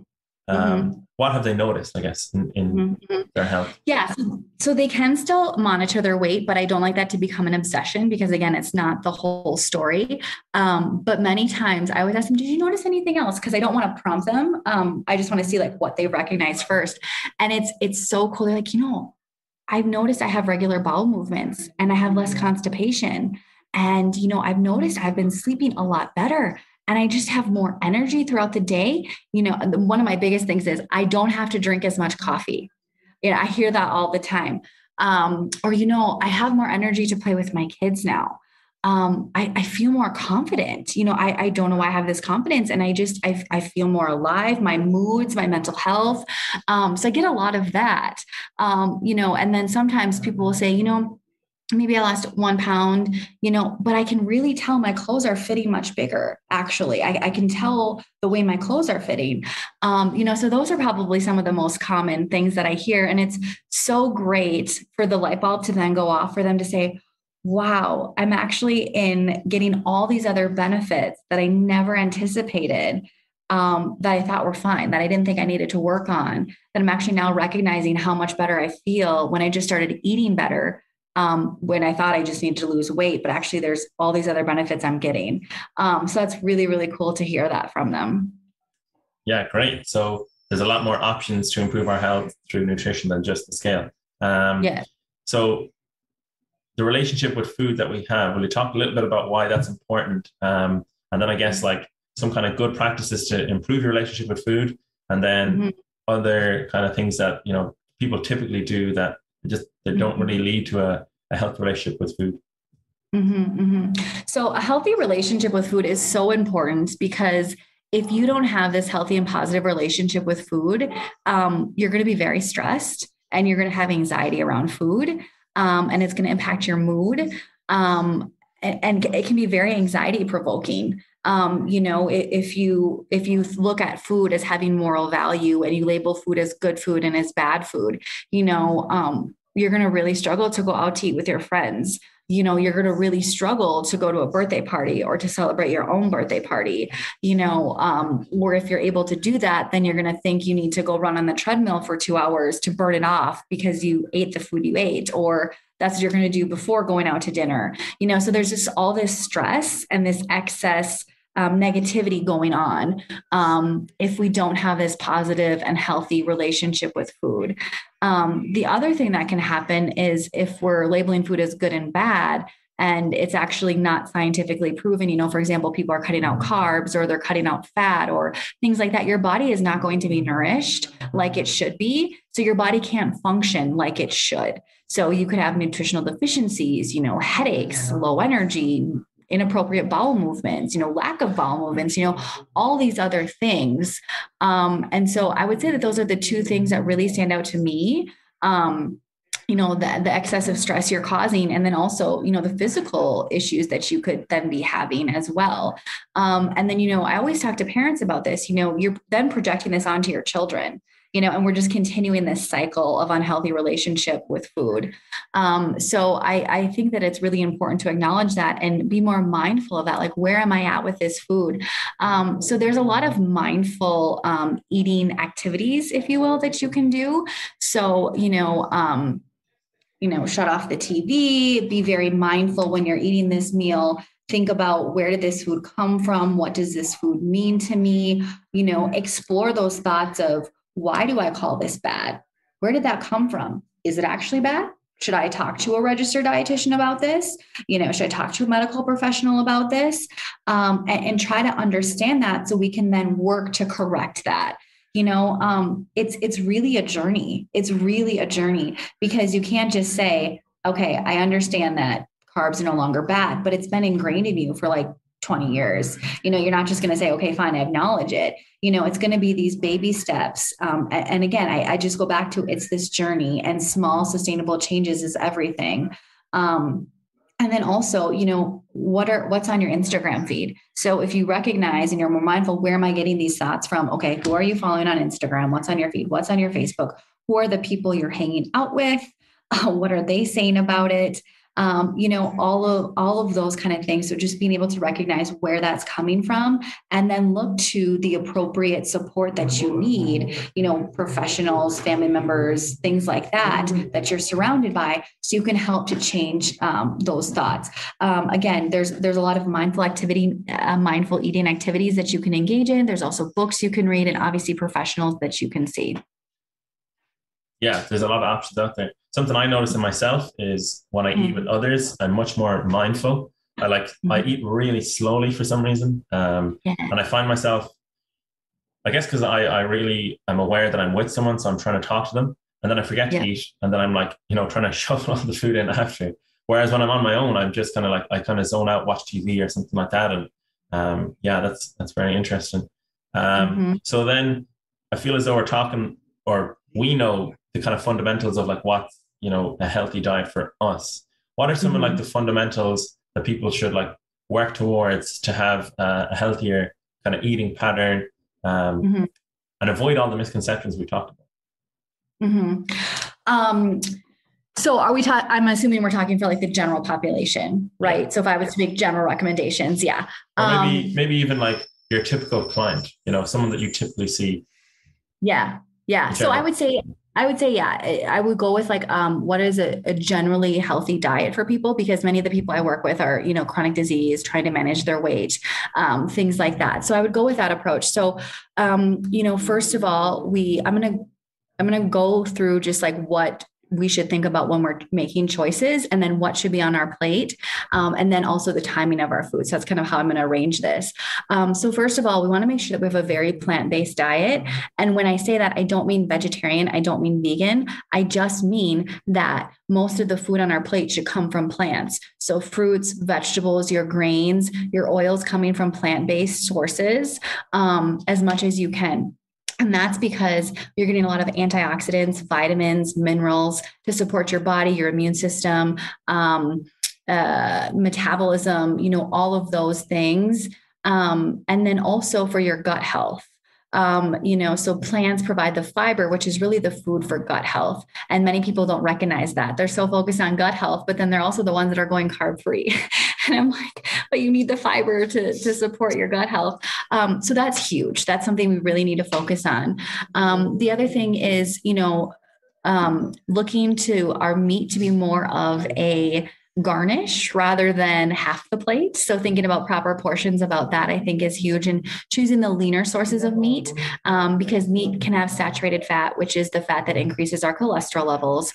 What have they noticed, I guess, in their health? Yeah. So they can still monitor their weight, but I don't like that to become an obsession because, again, it's not the whole story. But many times I always ask them, did you notice anything else? Because I don't want to prompt them. I just want to see what they recognize first. And it's so cool. They're like, I've noticed I have regular bowel movements and I have less constipation. And, I've noticed I've been sleeping a lot better. And I just have more energy throughout the day. One of my biggest things is I don't have to drink as much coffee. I hear that all the time. I have more energy to play with my kids now. I feel more confident. I don't know why I have this confidence, and I feel more alive, my moods, my mental health. So I get a lot of that, and then sometimes people will say, maybe I lost 1 pound, but I can really tell my clothes are fitting much bigger. Actually, I can tell the way my clothes are fitting. So those are probably some of the most common things that I hear. And it's so great for the light bulb to then go off for them to say, wow, I'm actually getting all these other benefits that I never anticipated, that I thought were fine, that I didn't think I needed to work on, that I'm actually now recognizing how much better I feel when I just started eating better. When I thought I just needed to lose weight, but actually there's all these other benefits I'm getting. So that's really, really cool to hear that from them. Yeah, great. So there's a lot more options to improve our health through nutrition than just the scale. Yeah. So the relationship with food that we have. Will you talk a little bit about why that's important? And then I guess like some kind of good practices to improve your relationship with food, and then other kind of things that, you know, people typically do that just they don't really lead to a healthy relationship with food. So a healthy relationship with food is so important, because if you don't have this healthy and positive relationship with food, you're going to be very stressed and you're going to have anxiety around food, and it's going to impact your mood. And it can be very anxiety provoking. You know, if you look at food as having moral value and you label food as good food and as bad food, you know, you're going to really struggle to go out to eat with your friends. You know, you're going to really struggle to go to a birthday party or to celebrate your own birthday party, you know, or if you're able to do that, then you're going to think you need to go run on the treadmill for 2 hours to burn it off because you ate the food you ate, or that's what you're going to do before going out to dinner. You know, so there's just all this stress and this excess negativity going on if we don't have this positive and healthy relationship with food. The other thing that can happen is if we're labeling food as good and bad, and it's actually not scientifically proven, you know, for example, people are cutting out carbs or they're cutting out fat or things like that, your body is not going to be nourished like it should be. So your body can't function like it should. So you could have nutritional deficiencies, you know, headaches, low energy, inappropriate bowel movements, you know, lack of bowel movements, you know, all these other things. And so I would say that those are the two things that really stand out to me. You know, the excessive stress you're causing, and then also, you know, the physical issues that you could then be having as well. And then, you know, I always talk to parents about this, you know, you're then projecting this onto your children, you know, and we're just continuing this cycle of unhealthy relationship with food. So I think that it's really important to acknowledge that and be more mindful of that. Like, where am I at with this food? So there's a lot of mindful eating activities, if you will, that you can do. So, shut off the TV, be very mindful when you're eating this meal. Think about, where did this food come from? What does this food mean to me? You know, explore those thoughts of, why do I call this bad? Where did that come from? Is it actually bad? Should I talk to a registered dietitian about this? You know, should I talk to a medical professional about this? And try to understand that so we can then work to correct that. You know, it's really a journey. It's really a journey, because you can't just say, okay, I understand that carbs are no longer bad, but it's been ingrained in you for like 20 years. You know, you're not just going to say, okay, fine, I acknowledge it. You know, it's going to be these baby steps. And again, I just go back to, it's this journey, and small sustainable changes is everything. And then also, you know, what's on your Instagram feed? So if you recognize and you're more mindful, where am I getting these thoughts from? Okay, who are you following on Instagram? What's on your feed? What's on your Facebook? Who are the people you're hanging out with? What are they saying about it? You know, all of those kind of things. So just being able to recognize where that's coming from, and then look to the appropriate support that you need, you know, professionals, family members, things like that, that you're surrounded by, so you can help to change those thoughts. Again, there's a lot of mindful eating activities that you can engage in. There's also books you can read, and obviously professionals that you can see. Yeah, there's a lot of options out there. Something I notice in myself is when I eat with others, I'm much more mindful. I eat really slowly for some reason. And I find myself, I guess, because I'm aware that I'm with someone, so I'm trying to talk to them, and then I forget to eat. And then I'm like, you know, trying to shovel all the food in after. Whereas when I'm on my own, I'm just kind of like, I kind of zone out, watch TV or something like that. And that's very interesting. So then I feel as though we're talking, or we know the kind of fundamentals of like what's, you know, a healthy diet for us. What are some of like the fundamentals that people should like work towards to have a healthier kind of eating pattern, and avoid all the misconceptions we talked about? So are we I'm assuming we're talking for like the general population, right? Yeah. So if I was to make general recommendations, yeah. Or maybe even like your typical client, you know, someone that you typically see. Yeah. Yeah. So I would say, yeah, I would go with like, what is a generally healthy diet for people? Because many of the people I work with are, you know, chronic disease, trying to manage their weight, things like that. So I would go with that approach. So, you know, first of all, I'm going to go through just like what we should think about when we're making choices, and then what should be on our plate. And then also the timing of our food. So that's kind of how I'm going to arrange this. So first of all, we want to make sure that we have a very plant-based diet. And when I say that, I don't mean vegetarian. I don't mean vegan. I just mean that most of the food on our plate should come from plants. So fruits, vegetables, your grains, your oils coming from plant-based sources, as much as you can. And that's because you're getting a lot of antioxidants, vitamins, minerals to support your body, your immune system, metabolism, all of those things. And then also for your gut health. So plants provide the fiber, which is really the food for gut health. And many people don't recognize that. They're so focused on gut health, but then they're also the ones that are going carb free. And I'm like, but you need the fiber to support your gut health. So that's huge. That's something we really need to focus on. The other thing is, looking to our meat to be more of a garnish rather than half the plate. So thinking about proper portions about that, I think is huge, and choosing the leaner sources of meat, because meat can have saturated fat, which is the fat that increases our cholesterol levels.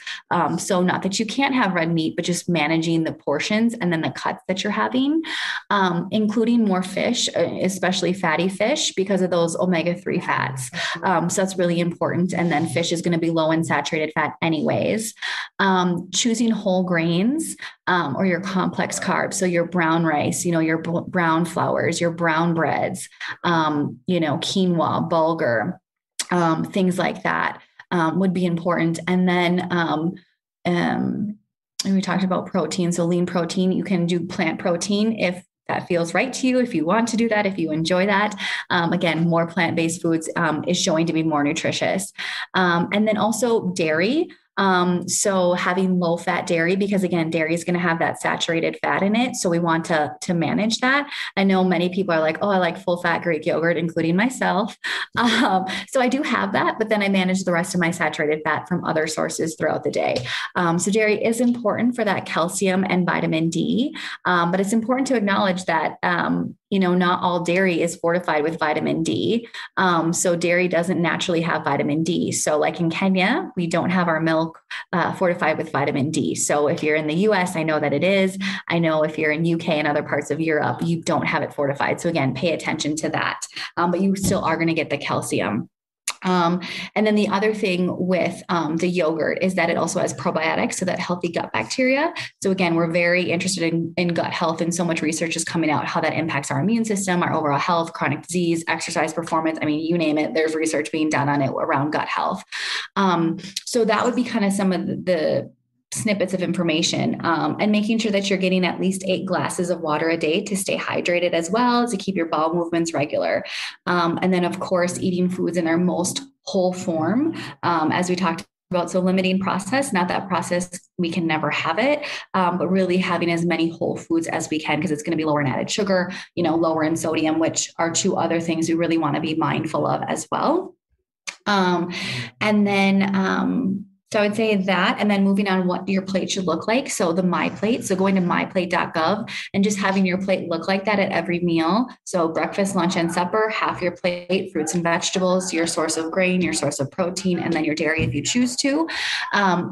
So not that you can't have red meat, but just managing the portions and then the cuts that you're having, including more fish, especially fatty fish, because of those omega-3 fats. So that's really important. And then fish is going to be low in saturated fat anyways. Choosing whole grains, or your complex carbs. So your brown rice, your brown flours, your brown breads, quinoa, bulgur, things like that would be important. And then and we talked about protein. So lean protein, you can do plant protein if that feels right to you, if you want to do that, if you enjoy that. Again, more plant-based foods is showing to be more nutritious. And then also dairy. So having low fat dairy, because again, dairy is going to have that saturated fat in it. So we want to manage that. I know many people are like, oh, I like full fat Greek yogurt, including myself. So I do have that, but then I manage the rest of my saturated fat from other sources throughout the day. So dairy is important for that calcium and vitamin D. But it's important to acknowledge that, not all dairy is fortified with vitamin D. So dairy doesn't naturally have vitamin D. So like in Kenya, we don't have our milk fortified with vitamin D. So if you're in the US, I know that it is. I know if you're in UK and other parts of Europe, you don't have it fortified. So again, pay attention to that. But you still are going to get the calcium. And then the other thing with the yogurt is that it also has probiotics, so that healthy gut bacteria. So again, we're very interested in gut health, and so much research is coming out how that impacts our immune system, our overall health, chronic disease, exercise performance. I mean, you name it, there's research being done on it around gut health. So that would be kind of some of the snippets of information, and making sure that you're getting at least 8 glasses of water a day to stay hydrated, as well to keep your bowel movements regular. And then of course, eating foods in their most whole form, as we talked about. So limiting process, not that process, we can never have it, but really having as many whole foods as we can, because it's going to be lower in added sugar, lower in sodium, which are 2 other things we really want to be mindful of as well. And then, so I would say that, and then moving on what your plate should look like. So the My Plate, so going to myplate.gov and just having your plate look like that at every meal. So breakfast, lunch, and supper, half your plate, fruits and vegetables, your source of grain, your source of protein, and then your dairy if you choose to,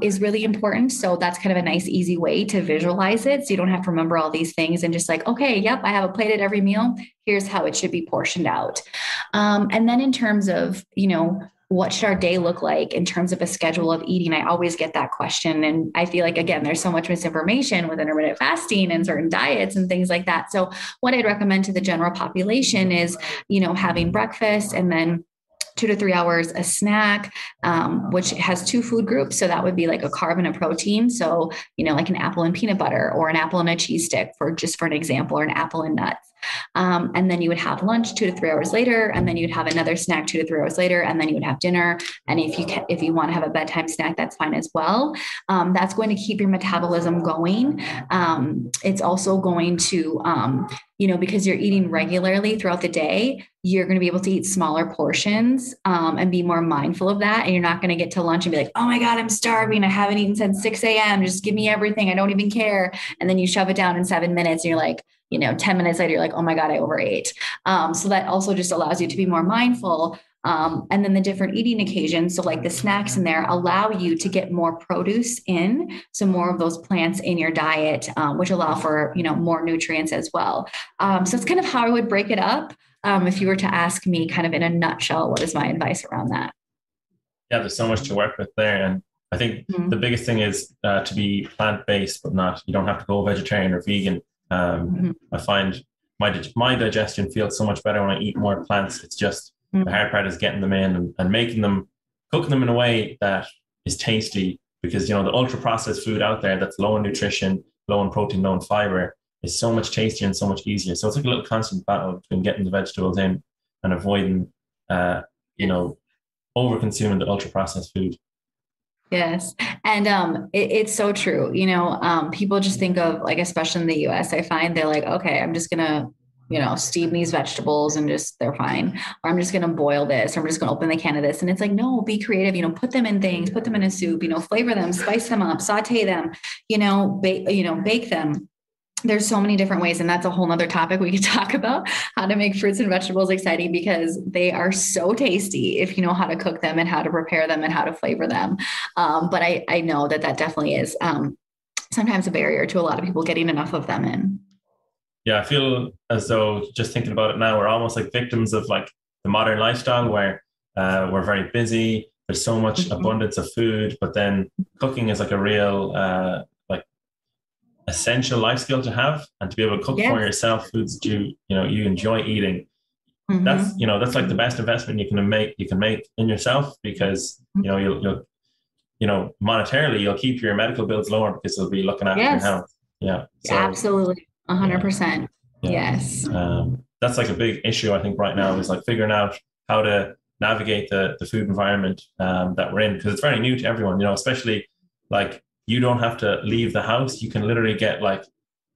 is really important. So that's kind of a nice, easy way to visualize it. So you don't have to remember all these things and just like, okay, yep, I have a plate at every meal. Here's how it should be portioned out. And then in terms of, what should our day look like in terms of a schedule of eating? I always get that question. And I feel like, again, there's so much misinformation with intermittent fasting and certain diets and things like that. So what I'd recommend to the general population is, having breakfast and then 2 to 3 hours a snack, which has 2 food groups. So that would be like a carb and a protein. So, like an apple and peanut butter, or an apple and a cheese stick, for an example, or an apple and nuts. And then you would have lunch 2 to 3 hours later, and then you'd have another snack 2 to 3 hours later, and then you would have dinner. And if you want to have a bedtime snack, that's fine as well. That's going to keep your metabolism going. It's also going to, because you're eating regularly throughout the day, you're going to be able to eat smaller portions, and be more mindful of that. And you're not going to get to lunch and be like, oh my God, I'm starving. I haven't eaten since 6 a.m. Just give me everything. I don't even care. And then you shove it down in 7 minutes and you're like, 10 minutes later, you're like, oh my God, I overate. So that also just allows you to be more mindful And then the different eating occasions, so like the snacks in there, allow you to get more produce in, so more of those plants in your diet, which allow for, more nutrients as well. So it's kind of how I would break it up. If you were to ask me kind of in a nutshell, what is my advice around that? Yeah, there's so much to work with there. And I think the biggest thing is to be plant-based, but you don't have to go vegetarian or vegan. I find my digestion feels so much better when I eat more plants. It's just the hard part is getting them in and making them, cooking them in a way that is tasty, because, the ultra processed food out there that's low in nutrition, low in protein, low in fiber is so much tastier and so much easier. So it's like a little constant battle between getting the vegetables in and avoiding, over consuming the ultra processed food. Yes. And it's so true. People just think of, like, especially in the US, I find they're like, okay, I'm just going to, steam these vegetables and they're fine. Or I'm just going to boil this, or I'm just going to open the can of this. And it's like, no, be creative, put them in things, put them in a soup, flavor them, spice them up, saute them, bake them. There's so many different ways. And that's a whole nother topic we could talk about, how to make fruits and vegetables exciting, because they are so tasty if you know how to cook them and how to prepare them and how to flavor them. But I know that definitely is sometimes a barrier to a lot of people getting enough of them in. Yeah, I feel as though, just thinking about it now, we're almost like victims of like the modern lifestyle where we're very busy. There's so much abundance of food, but then cooking is like a real essential life skill to have, and to be able to cook for yourself foods that you enjoy eating. That's like the best investment you can make in yourself, because you'll monetarily you'll keep your medical bills lower because you'll be looking after your health. So, absolutely, 100%. Yes. That's like a big issue, I think, right now, is like figuring out how to navigate the food environment that we're in, because it's very new to everyone, especially like, you don't have to leave the house. You can literally get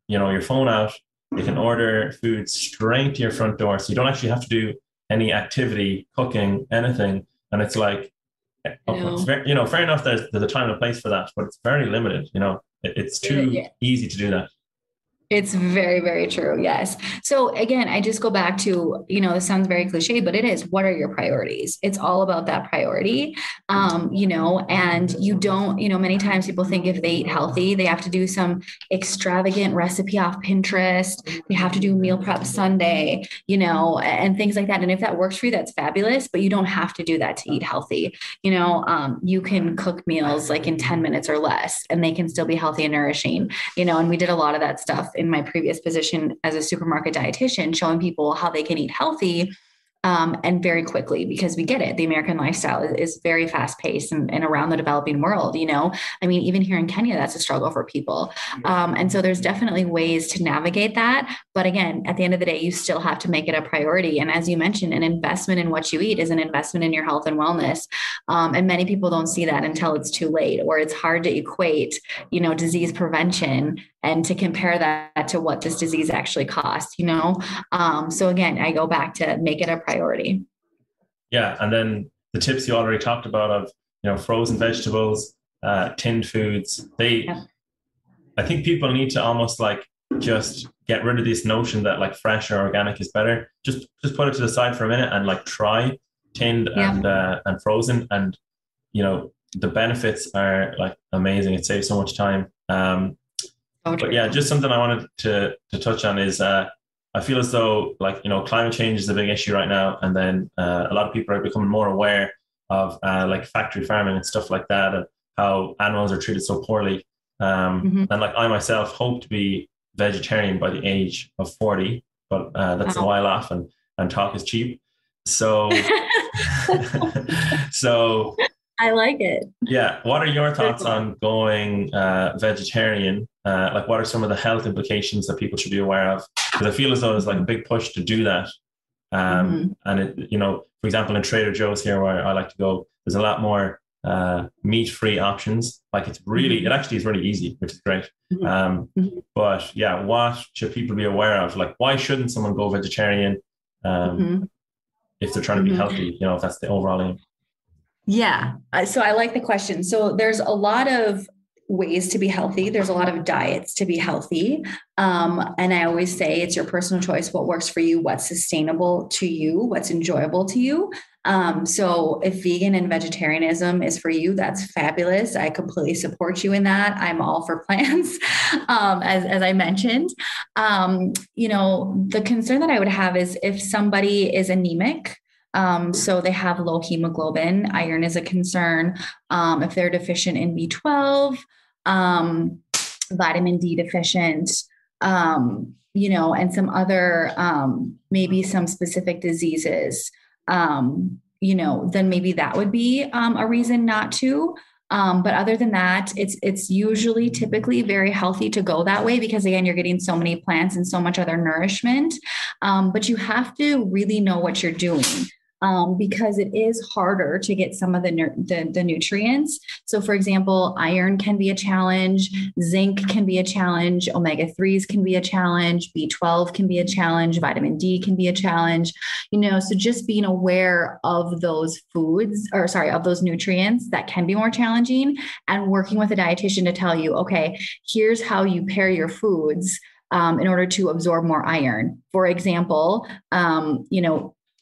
your phone out. You can order food straight to your front door. So you don't actually have to do any activity, cooking, anything. And it's like, fair enough, there's a time and a place for that, but it's very limited. It's too easy to do that. It's very, very true. Yes. So again, I just go back to, this sounds very cliche, but it is, what are your priorities? It's all about that priority. And you don't, many times people think if they eat healthy, they have to do some extravagant recipe off Pinterest. They have to do meal prep Sunday, and things like that. And if that works for you, that's fabulous, but you don't have to do that to eat healthy. You can cook meals like in 10 minutes or less, and they can still be healthy and nourishing, and we did a lot of that stuff in my previous position as a supermarket dietitian, showing people how they can eat healthy and very quickly, because we get it. The American lifestyle is very fast paced and around the developing world, even here in Kenya, that's a struggle for people. And so there's definitely ways to navigate that. But again, at the end of the day, you still have to make it a priority. And as you mentioned, an investment in what you eat is an investment in your health and wellness. And many people don't see that until it's too late, or it's hard to equate, disease prevention and to compare that to what this disease actually costs, So again, I go back to make it a priority. Yeah. And then the tips you already talked about of, frozen vegetables, tinned foods, I think people need to almost like just get rid of this notion that like fresh or organic is better. Just put it to the side for a minute and like try tinned and frozen. And, the benefits are like amazing. It saves so much time. But yeah, just something I wanted to touch on is I feel as though like, climate change is a big issue right now. And then a lot of people are becoming more aware of like factory farming and stuff like that, and how animals are treated so poorly. And like I myself hope to be vegetarian by the age of 40, but that's a while off, and talk is cheap. So, so I like it. Yeah. What are your thoughts on going vegetarian? Like, what are some of the health implications that people should be aware of? Because I feel as though there's like a big push to do that. And it, for example, in Trader Joe's here, where I like to go, there's a lot more meat-free options. Like it actually is really easy, which is great. But yeah, what should people be aware of? Like, why shouldn't someone go vegetarian if they're trying to be healthy? If that's the overall aim. Yeah. So I like the question. So there's a lot of ways to be healthy. There's a lot of diets to be healthy. And I always say it's your personal choice, what works for you, what's sustainable to you, what's enjoyable to you. So if vegan and vegetarianism is for you, that's fabulous. I completely support you in that. I'm all for plants, as I mentioned. The concern that I would have is if somebody is anemic, so they have low hemoglobin, iron is a concern. If they're deficient in B12, vitamin D deficient, and some other, maybe some specific diseases, then maybe that would be a reason not to. But other than that, it's usually typically very healthy to go that way because again, you're getting so many plants and so much other nourishment. But you have to really know what you're doing. Because it is harder to get some of the nutrients. So for example, iron can be a challenge, zinc can be a challenge, omega-3s can be a challenge, B12 can be a challenge, vitamin D can be a challenge, so just being aware of those of those nutrients that can be more challenging and working with a dietitian to tell you, okay, here's how you pair your foods in order to absorb more iron. For example,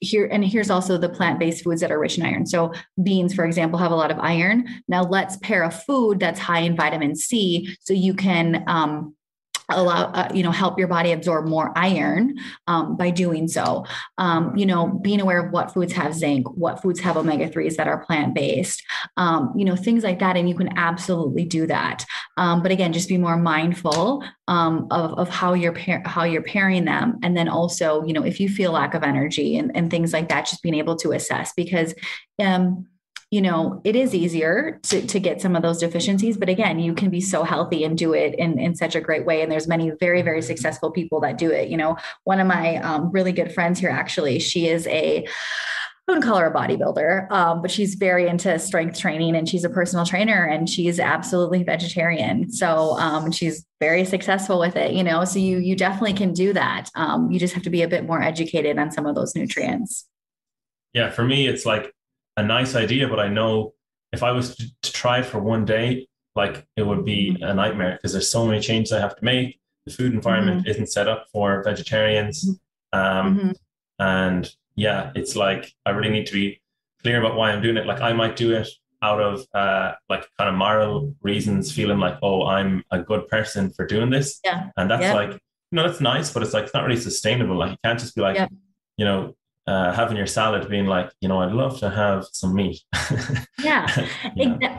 here's also the plant-based foods that are rich in iron. So beans, for example, have a lot of iron. Now let's pair a food that's high in vitamin C so you can help your body absorb more iron by doing so. Being aware of what foods have zinc, what foods have omega-3s that are plant-based, things like that. And you can absolutely do that. But again, just be more mindful of how you're pairing them. And then also, if you feel lack of energy and things like that, just being able to assess because it is easier to get some of those deficiencies, but again, you can be so healthy and do it in such a great way. And there's many very, very successful people that do it. One of my really good friends here, actually, she is I wouldn't call her a bodybuilder, but she's very into strength training and she's a personal trainer and she's absolutely vegetarian. So she's very successful with it, so you definitely can do that. You just have to be a bit more educated on some of those nutrients. Yeah, for me, it's like a nice idea, but I know if I was to try it for one day, like it would be a nightmare because there's so many changes I have to make. The food environment isn't set up for vegetarians. And yeah, it's like, I really need to be clear about why I'm doing it. Like I might do it out of like kind of moral reasons, feeling like, oh, I'm a good person for doing this. Yeah. And that's like, that's nice, but it's like, it's not really sustainable. Like you can't just be like, having your salad being like, I'd love to have some meat. Yeah,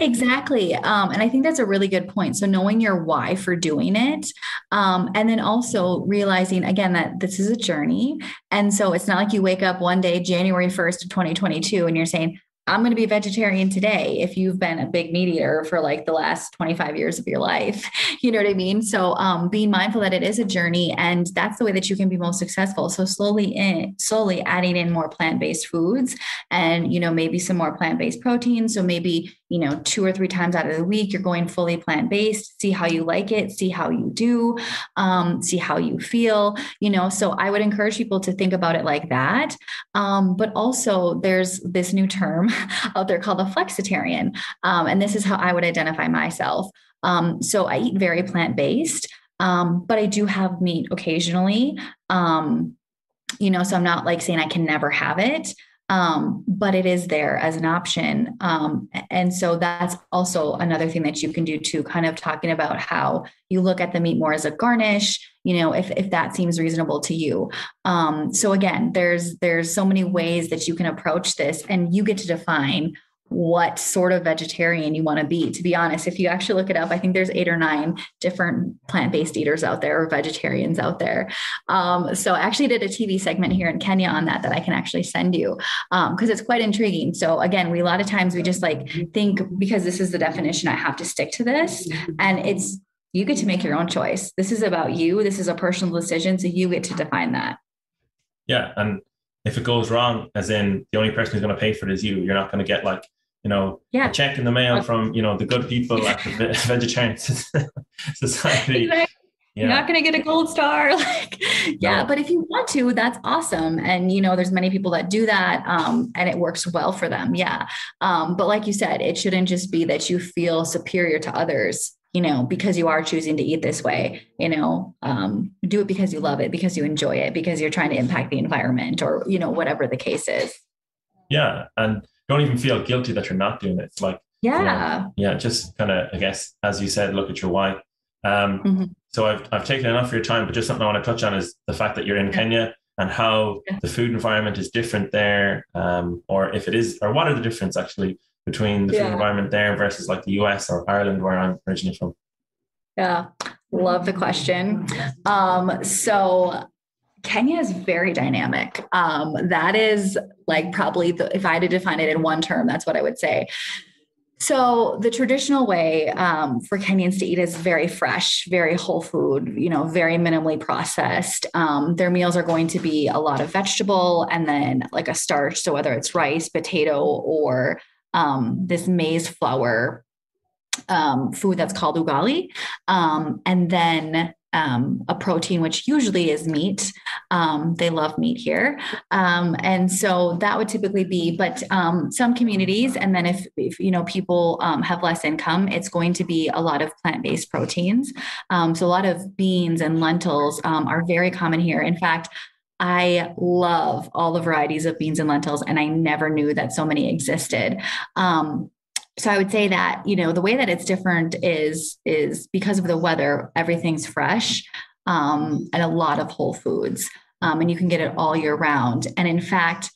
exactly. And I think that's a really good point. So knowing your why for doing it, and then also realizing again, that this is a journey. And so it's not like you wake up one day, January 1st of 2022, and you're saying, I'm going to be a vegetarian today if you've been a big meat eater for like the last 25 years of your life. You know what I mean? So being mindful that it is a journey and that's the way that you can be most successful. So slowly adding in more plant-based foods and, maybe some more plant-based proteins. So maybe, 2 or 3 times out of the week, you're going fully plant-based, see how you like it, see how you do, see how you feel, so I would encourage people to think about it like that. But also there's this new term out there called a flexitarian. And this is how I would identify myself. So I eat very plant-based, but I do have meat occasionally. So I'm not like saying I can never have it. But it is there as an option. And so that's also another thing that you can do too, kind of talking about how you look at the meat more as a garnish, if that seems reasonable to you. So again, there's so many ways that you can approach this and you get to define what sort of vegetarian you want to be. To be honest, if you actually look it up, I think there's 8 or 9 different plant-based eaters out there or vegetarians out there. So I actually did a TV segment here in Kenya on that I can actually send you because it's quite intriguing. So again, a lot of times we just like think because this is the definition, I have to stick to this. And you get to make your own choice. This is about you. This is a personal decision. So you get to define that. Yeah. And if it goes wrong, as in the only person who's going to pay for it is you, you're not going to get like, a check in the mail from, the good people at the Vegetarian Society. Exactly. You're not going to get a gold star. No. But if you want to, that's awesome. And, there's many people that do that and it works well for them. Yeah. But like you said, it shouldn't just be that you feel superior to others, because you are choosing to eat this way, do it because you love it, because you enjoy it, because you're trying to impact the environment or, whatever the case is. Yeah. And don't even feel guilty that you're not doing it. It's like, Yeah. yeah, just kind of, I guess, as you said, look at your why. So I've taken enough of your time, but just something I want to touch on is the fact that you're in Kenya and how the food environment is different there, or if it is, or what are the difference actually between the food environment there versus like the US or Ireland, where I'm originally from? Yeah, love the question. So Kenya is very dynamic. That is like probably if I had to define it in one term, that's what I would say. So the traditional way for Kenyans to eat is very fresh, very whole food, very minimally processed. Their meals are going to be a lot of vegetable and then like a starch. So whether it's rice, potato, or this maize flour food that's called ugali, and then a protein, which usually is meat. They love meat here. And so that would typically be, but some communities, and then if people have less income, it's going to be a lot of plant-based proteins. So a lot of beans and lentils are very common here. In fact, I love all the varieties of beans and lentils, and I never knew that so many existed. So I would say that, the way that it's different is because of the weather, everything's fresh, and a lot of whole foods. And you can get it all year round. And in fact,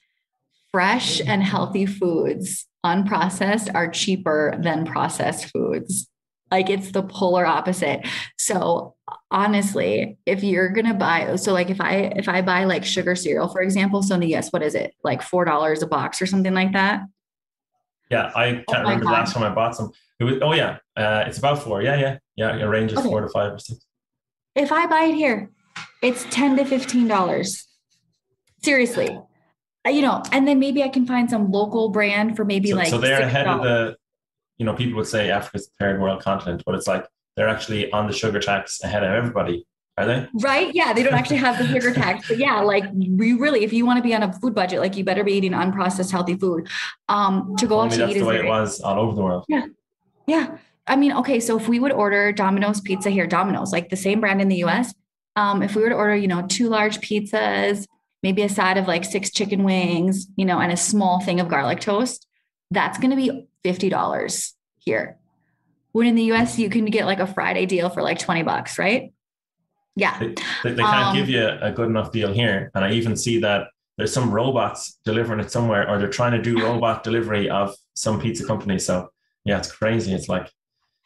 fresh and healthy foods, unprocessed, are cheaper than processed foods. Like it's the polar opposite. So honestly, if you're going to buy, so like if I buy like sugar cereal, for example, so in the US, what is it? Like $4 a box or something like that? Yeah, I can't remember the last time I bought some. It was, it's about 4. Yeah. It ranges 4 to 5 or 6. If I buy it here, it's $10 to $15. Seriously. And then maybe I can find some local brand for maybe so they're $6. ahead of the, people would say Africa's the third world continent, but it's like they're actually on the sugar tax ahead of everybody. Are they? Right. Yeah. They don't actually have the sugar tax, but yeah, like if you want to be on a food budget, like you better be eating unprocessed healthy food. To go out to eat that's the way it was all over the world. Yeah. Yeah. I mean, okay. So if we would order Domino's pizza here, Domino's, like the same brand in the US, if we were to order, 2 large pizzas, maybe a side of like 6 chicken wings, and a small thing of garlic toast, that's going to be $50 here. When in the US, you can get like a Friday deal for like $20, right? Yeah. They can't give you a good enough deal here. And I even see that there's some robots delivering it somewhere, or they're trying to do robot delivery of some pizza company. So yeah, it's crazy. It's like,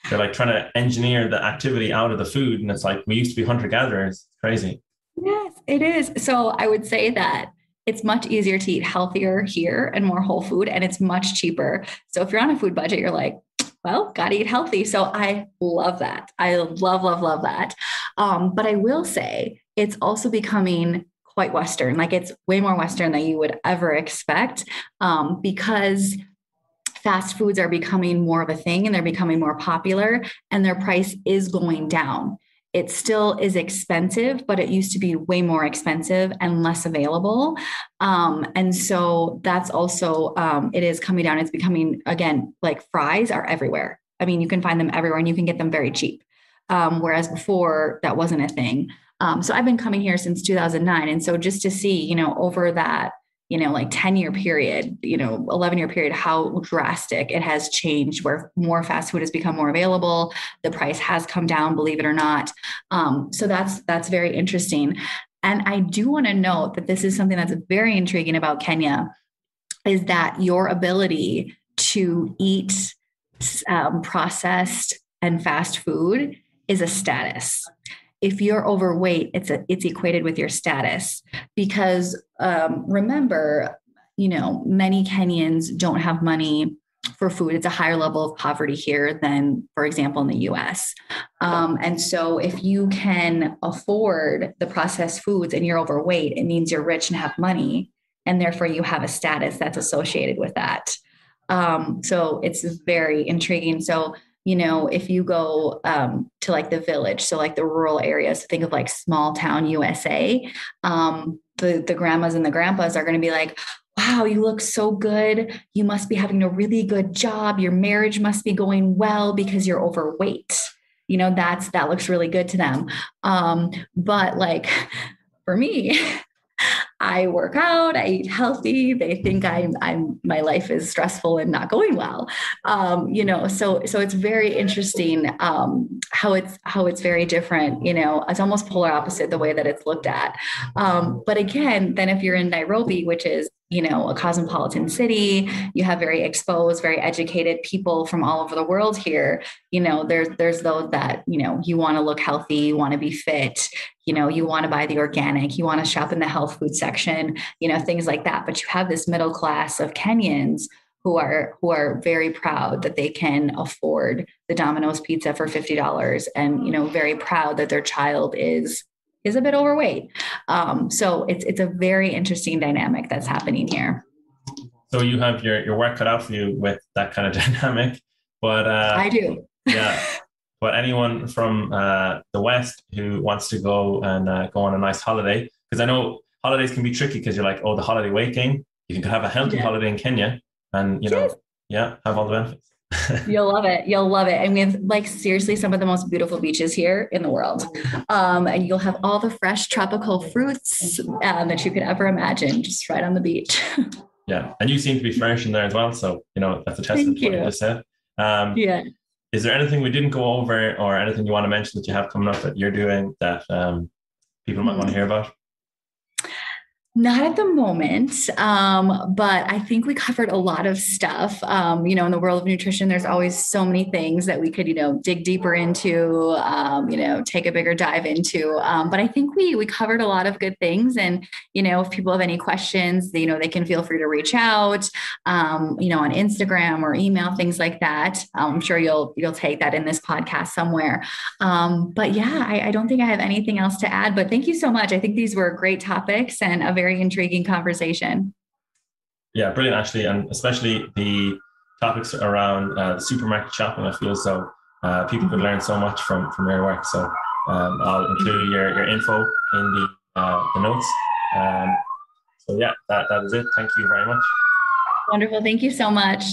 they're like trying to engineer the activity out of the food. And it's like, we used to be hunter-gatherers. It's crazy. Yes, it is. So I would say that it's much easier to eat healthier here and more whole food, and it's much cheaper. So if you're on a food budget, you're like, well, got to eat healthy. So I love that. I love, love, love that. But I will say it's also becoming quite Western. Like it's way more Western than you would ever expect, because fast foods are becoming more of a thing and they're becoming more popular, and their price is going down. It still is expensive, but it used to be way more expensive and less available. And so that's also, it is coming down. It's becoming, again, like fries are everywhere. I mean, you can find them everywhere and you can get them very cheap. Whereas before that wasn't a thing. So I've been coming here since 2009. And so just to see, over that, like 10-year period, 11-year period, how drastic it has changed, where more fast food has become more available. The price has come down, believe it or not. So that's very interesting. And I do want to note that this is something that's very intriguing about Kenya, is that your ability to eat processed and fast food is a status. If you're overweight, it's equated with your status, because remember, many Kenyans don't have money for food. It's a higher level of poverty here than, for example, in the US. And so if you can afford the processed foods and you're overweight, it means you're rich and have money, and therefore you have a status that's associated with that. So it's very intriguing. So if you go to like the village, so like the rural areas, think of like small town USA, the grandmas and the grandpas are going to be like, wow, you look so good. You must be having a really good job. Your marriage must be going well because you're overweight. That looks really good to them. But like for me, I work out, I eat healthy. They think my life is stressful and not going well. So it's very interesting how it's very different. It's almost polar opposite the way that it's looked at. But again, then if you're in Nairobi, which is a cosmopolitan city, you have very exposed, very educated people from all over the world here. There's those that, you want to look healthy, you want to be fit, you want to buy the organic, you want to shop in the health food section, things like that. But you have this middle class of Kenyans who are very proud that they can afford the Domino's pizza for $50 and, very proud that their child is a bit overweight. So it's a very interesting dynamic that's happening here. So you have your work cut out for you with that kind of dynamic, but I do. Yeah. But anyone from the West who wants to go and go on a nice holiday, because I know holidays can be tricky because you're like, oh, the holiday weight gain. You can have a healthy holiday in Kenya and, have all the benefits. You'll love it. You'll love it. And we have seriously some of the most beautiful beaches here in the world. And you'll have all the fresh tropical fruits that you could ever imagine just right on the beach. Yeah. And you seem to be flourishing there as well. So, that's a testament to what you just said. Yeah. Is there anything we didn't go over or anything you want to mention that you have coming up that you're doing that people might want to hear about? Not at the moment, but I think we covered a lot of stuff. In the world of nutrition, there's always so many things that we could, dig deeper into, take a bigger dive into. But I think we covered a lot of good things. And, if people have any questions, they can feel free to reach out, on Instagram or email, things like that. I'm sure you'll take that in this podcast somewhere. But yeah, I don't think I have anything else to add, but thank you so much. I think these were great topics and a very intriguing conversation. Yeah, brilliant, Ashley, and especially the topics around the supermarket shopping. I feel so people could learn so much from your work. So I'll include your info in the notes. So yeah, that is it. Thank you very much. Wonderful. Thank you so much.